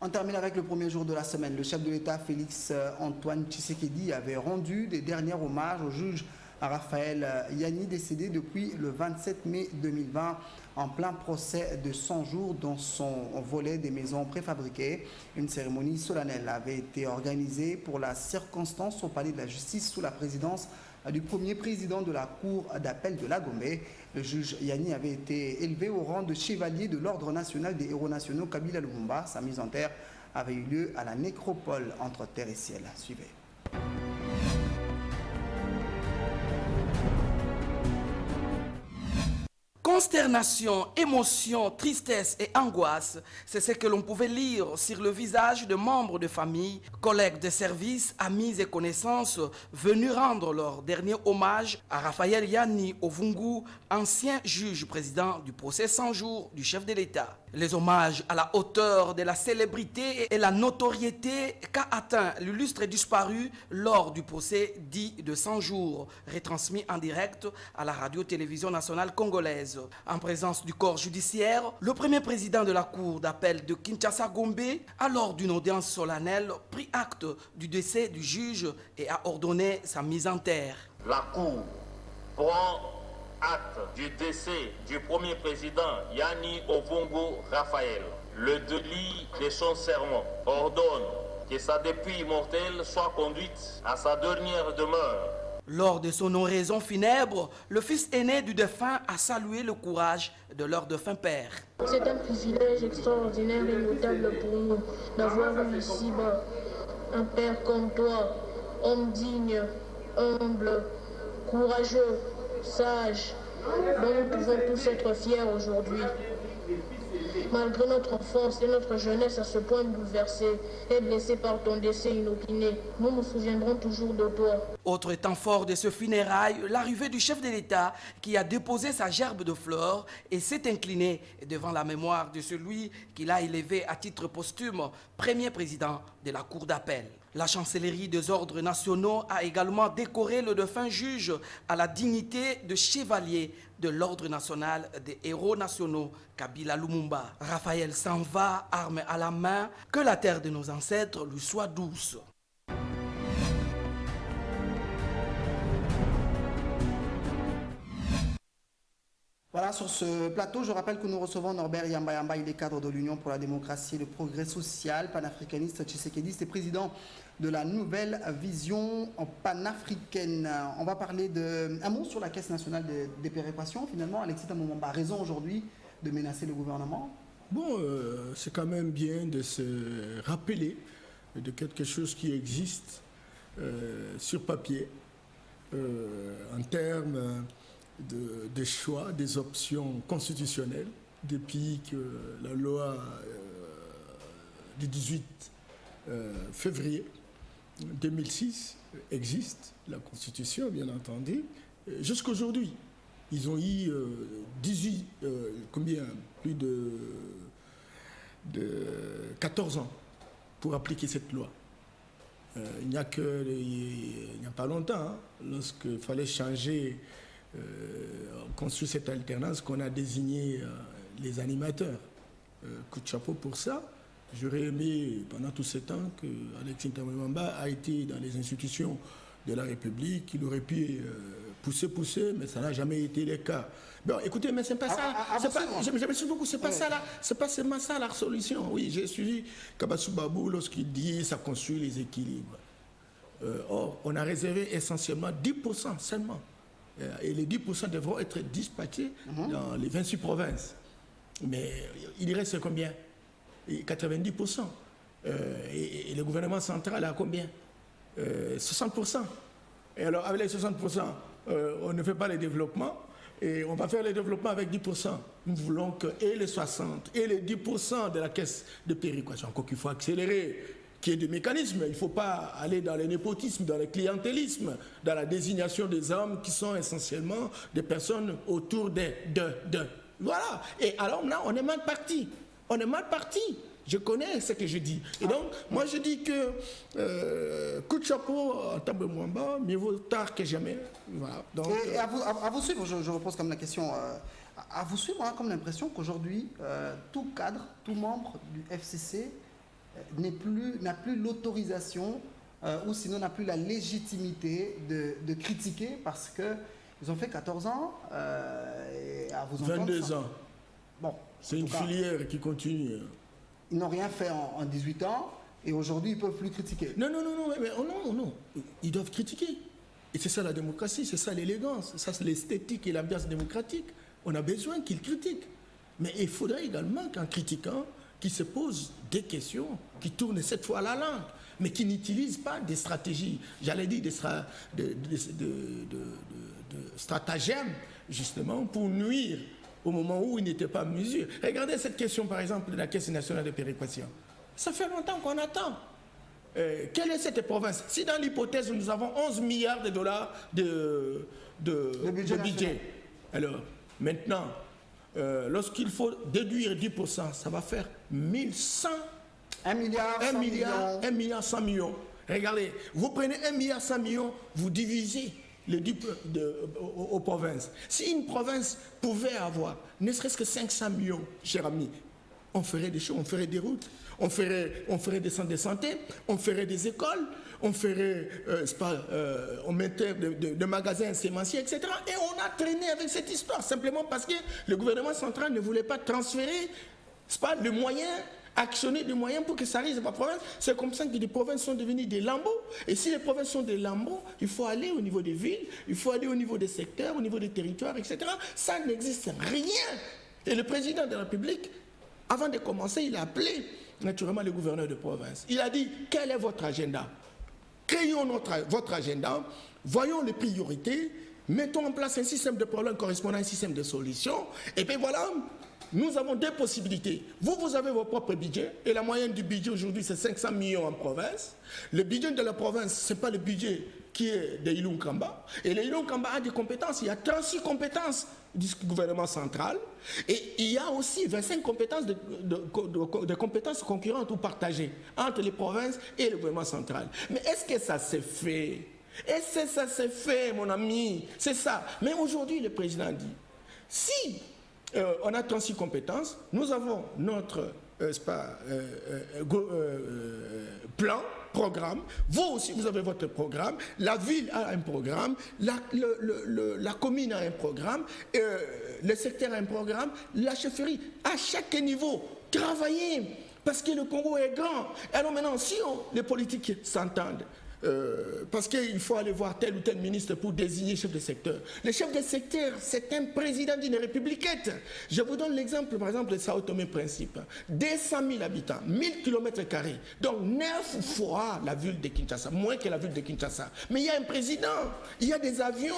On termine avec le premier jour de la semaine. Le chef de l'État, Félix Antoine Tshisekedi, avait rendu des derniers hommages au juge Raphaël Yanni, décédé depuis le 27 mai 2020 en plein procès de 100 jours dans son volet des maisons préfabriquées. Une cérémonie solennelle avait été organisée pour la circonstance au palais de la justice sous la présidence du premier président de la cour d'appel de la Gombe. Le juge Yanni avait été élevé au rang de chevalier de l'ordre national des héros nationaux Kabila Lumumba. Sa mise en terre avait eu lieu à la nécropole entre terre et ciel. Suivez. Consternation, émotion, tristesse et angoisse, c'est ce que l'on pouvait lire sur le visage de membres de famille, collègues de service, amis et connaissances venus rendre leur dernier hommage à Raphaël Yanni Ovungu, ancien juge président du procès 100 jours du chef de l'État. Les hommages à la hauteur de la célébrité et la notoriété qu'a atteint l'illustre disparu lors du procès dit de 100 jours, retransmis en direct à la radio-télévision nationale congolaise. En présence du corps judiciaire, le premier président de la cour d'appel de Kinshasa-Gombe a lors d'une audience solennelle pris acte du décès du juge et a ordonné sa mise en terre. La cour prend acte du décès du premier président Yanni Ovungu Raphaël. Le délit de son serment ordonne que sa dépouille mortelle soit conduite à sa dernière demeure. Lors de son oraison funèbre, le fils aîné du défunt a salué le courage de leur défunt père. C'est un privilège extraordinaire et notable pour nous d'avoir ici-bas un père comme toi, homme digne, humble, courageux, sage, dont nous pouvons tous être fiers aujourd'hui. Malgré notre enfance et notre jeunesse à ce point bouleversée et blessée par ton décès inopiné, nous nous souviendrons toujours de toi. Autre temps fort de ce funérail, l'arrivée du chef de l'État qui a déposé sa gerbe de fleurs et s'est incliné devant la mémoire de celui qu'il a élevé à titre posthume premier président de la Cour d'appel. La chancellerie des ordres nationaux a également décoré le défunt juge à la dignité de chevalier de l'ordre national des héros nationaux Kabila Lumumba. Raphaël s'en va, arme à la main, que la terre de nos ancêtres lui soit douce. Voilà, sur ce plateau, je rappelle que nous recevons Norbert Yamba. Il est cadre de l'Union pour la démocratie et le progrès social, panafricaniste, tshisekidiste et président de la nouvelle vision panafricaine. On va parler un mot sur la Caisse nationale des péréquations. Finalement, Alexis Tamumamba a raison aujourd'hui de menacer le gouvernement. Bon, c'est quand même bien de se rappeler de quelque chose qui existe sur papier en termes des choix, des options constitutionnelles depuis que la loi du 18 février 2006 existe, la Constitution bien entendu, jusqu'à aujourd'hui. Ils ont eu plus de 14 ans pour appliquer cette loi. Il n'y a pas longtemps, lorsqu'il fallait changer, construire cette alternance, qu'on a désigné les animateurs. Coup de chapeau pour ça. J'aurais aimé, pendant tout ce temps, que Alexis Tamumamba a été dans les institutions de la République. Il aurait pu pousser, mais ça n'a jamais été le cas. Bon, écoutez, mais c'est pas ça. J'aime beaucoup, c'est pas ça là. C'est pas seulement ça la solution. Oui, j'ai suivi Kabassou Babou lorsqu'il dit ça construit les équilibres. Or, on a réservé essentiellement 10% seulement. Et les 10% devront être dispatchés dans les 26 provinces. Mais il reste combien? 90%. Et le gouvernement central a combien? 60%. Et alors, avec les 60%, on ne fait pas le développement. Et on va faire le développement avec 10%. Nous voulons que et les 60 et les 10% de la caisse de péréquation, encore qu'il faut accélérer, qu'il y ait des mécanismes. Il ne faut pas aller dans le népotisme, dans le clientélisme, dans la désignation des hommes qui sont essentiellement des personnes autour de. Voilà. Et alors là, on est mal parti. On est mal parti. Je connais ce que je dis. Et donc, moi, je dis que coup de chapeau, Tambwe Mwamba, mieux vaut tard que jamais. Voilà. Donc, et à vous suivre, je repose comme la question. À vous suivre, on a comme l'impression qu'aujourd'hui, tout cadre, tout membre du FCC n'a plus l'autorisation ou sinon n'a plus la légitimité de critiquer parce qu'ils ont fait 14 ans. Et à vous 22 ans. Bon, c'est une filière qui continue. Ils n'ont rien fait en 18 ans et aujourd'hui ils ne peuvent plus critiquer. Non. Ils doivent critiquer. Et c'est ça la démocratie, c'est ça l'élégance, ça c'est l'esthétique et l'ambiance démocratique. On a besoin qu'ils critiquent. Mais il faudrait également qu'en critiquant, qu'ils se posent des questions, qui tournent cette fois la langue, mais qui n'utilisent pas des stratégies, j'allais dire de stratagèmes, justement, pour nuire au moment où il n'était pas en mesure. Regardez cette question, par exemple, de la Caisse nationale de péréquation. Ça fait longtemps qu'on attend. Quelle est cette province? Si dans l'hypothèse, nous avons 11 milliards de dollars de budget, alors maintenant, lorsqu'il faut déduire 10%, ça va faire 1100... 1 milliard 100 millions. Regardez, vous prenez 1 milliard 100 millions, vous divisez aux provinces. Si une province pouvait avoir ne serait-ce que 500 millions, cher ami, on ferait des choses, on ferait des routes, on ferait des centres de santé, on ferait des écoles, on ferait, on mettrait de magasins sémenciers, etc. Et on a traîné avec cette histoire, simplement parce que le gouvernement central ne voulait pas transférer, le moyen, actionner des moyens pour que ça arrive à la province. C'est comme ça que les provinces sont devenues des lambeaux. Et si les provinces sont des lambeaux, il faut aller au niveau des villes, il faut aller au niveau des secteurs, au niveau des territoires, etc. Ça n'existe rien. Et le président de la République, avant de commencer, il a appelé naturellement le gouverneur de province. Il a dit, quel est votre agenda? Créons votre agenda, voyons les priorités, mettons en place un système de problèmes correspondant à un système de solutions, et puis voilà. Nous avons deux possibilités. Vous avez vos propres budgets, et la moyenne du budget aujourd'hui, c'est 500 millions en province. Le budget de la province, ce n'est pas le budget qui est de Ilunga Kamba. Et le Ilunga Kamba a des compétences. Il y a 36 compétences du gouvernement central. Et il y a aussi 25 compétences de compétences concurrentes ou partagées entre les provinces et le gouvernement central. Mais est-ce que ça s'est fait? Est-ce que ça s'est fait, mon ami? C'est ça. Mais aujourd'hui, le président dit, si on a 36 compétences, nous avons notre plan, programme, vous aussi vous avez votre programme, la ville a un programme, la commune a un programme, le secteur a un programme, la chefferie, à chaque niveau, travailler, parce que le Congo est grand. Alors maintenant, si les politiques s'entendent, parce qu'il faut aller voir tel ou tel ministre pour désigner chef de secteur. Le chef de secteur, c'est un président d'une républiquette. Je vous donne l'exemple, par exemple, de Sao Tomé Principe. 200 000 habitants, 1000 km², donc 9 fois la ville de Kinshasa, moins que la ville de Kinshasa. Mais il y a un président, il y a des avions,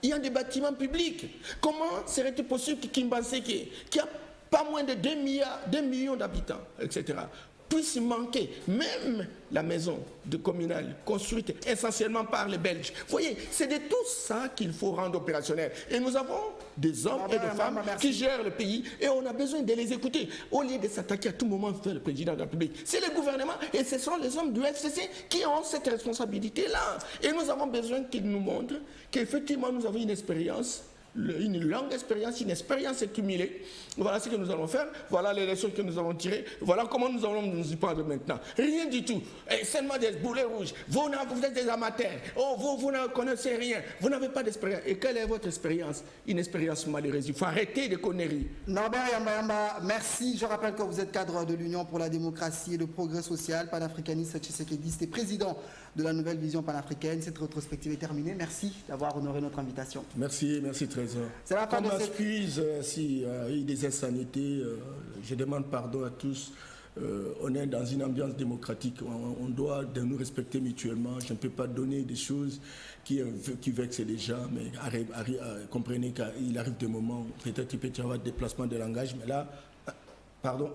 il y a des bâtiments publics. Comment serait-il possible que Kimbanseke, qui a pas moins de 2 millions d'habitants, etc., puisse manquer même la maison de communale construite essentiellement par les Belges. Vous voyez, c'est de tout ça qu'il faut rendre opérationnel. Et nous avons des hommes et des femmes qui gèrent le pays et on a besoin de les écouter au lieu de s'attaquer à tout moment vers le président de la République. C'est le gouvernement et ce sont les hommes du FCC qui ont cette responsabilité-là. Et nous avons besoin qu'ils nous montrent qu'effectivement nous avons une expérience, une longue expérience, une expérience accumulée. Voilà ce que nous allons faire, voilà les leçons que nous avons tirées, voilà comment nous allons nous y prendre maintenant. Rien du tout, et seulement des boulets rouges. Vous êtes des amateurs, vous ne connaissez rien, vous n'avez pas d'expérience. Et quelle est votre expérience? Une expérience malheureuse. Il faut arrêter les conneries. Norbert Yamba, merci. Je rappelle que vous êtes cadre de l'Union pour la démocratie et le progrès social, panafricaniste, tshisekédiste et président de la nouvelle vision panafricaine. Cette rétrospective est terminée. Merci d'avoir honoré notre invitation. Merci Trésor. C'est la fin de cette... s'il y a eu des insanités, je demande pardon à tous. On est dans une ambiance démocratique, on doit nous respecter mutuellement. Je ne peux pas donner des choses qui vexent les gens, mais comprenez qu'il arrive des moments, peut-être il peut y avoir des déplacements de langage, mais là,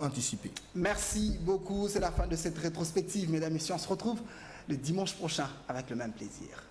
anticipé. Merci beaucoup, c'est la fin de cette rétrospective, mesdames et messieurs. On se retrouve le dimanche prochain avec le même plaisir.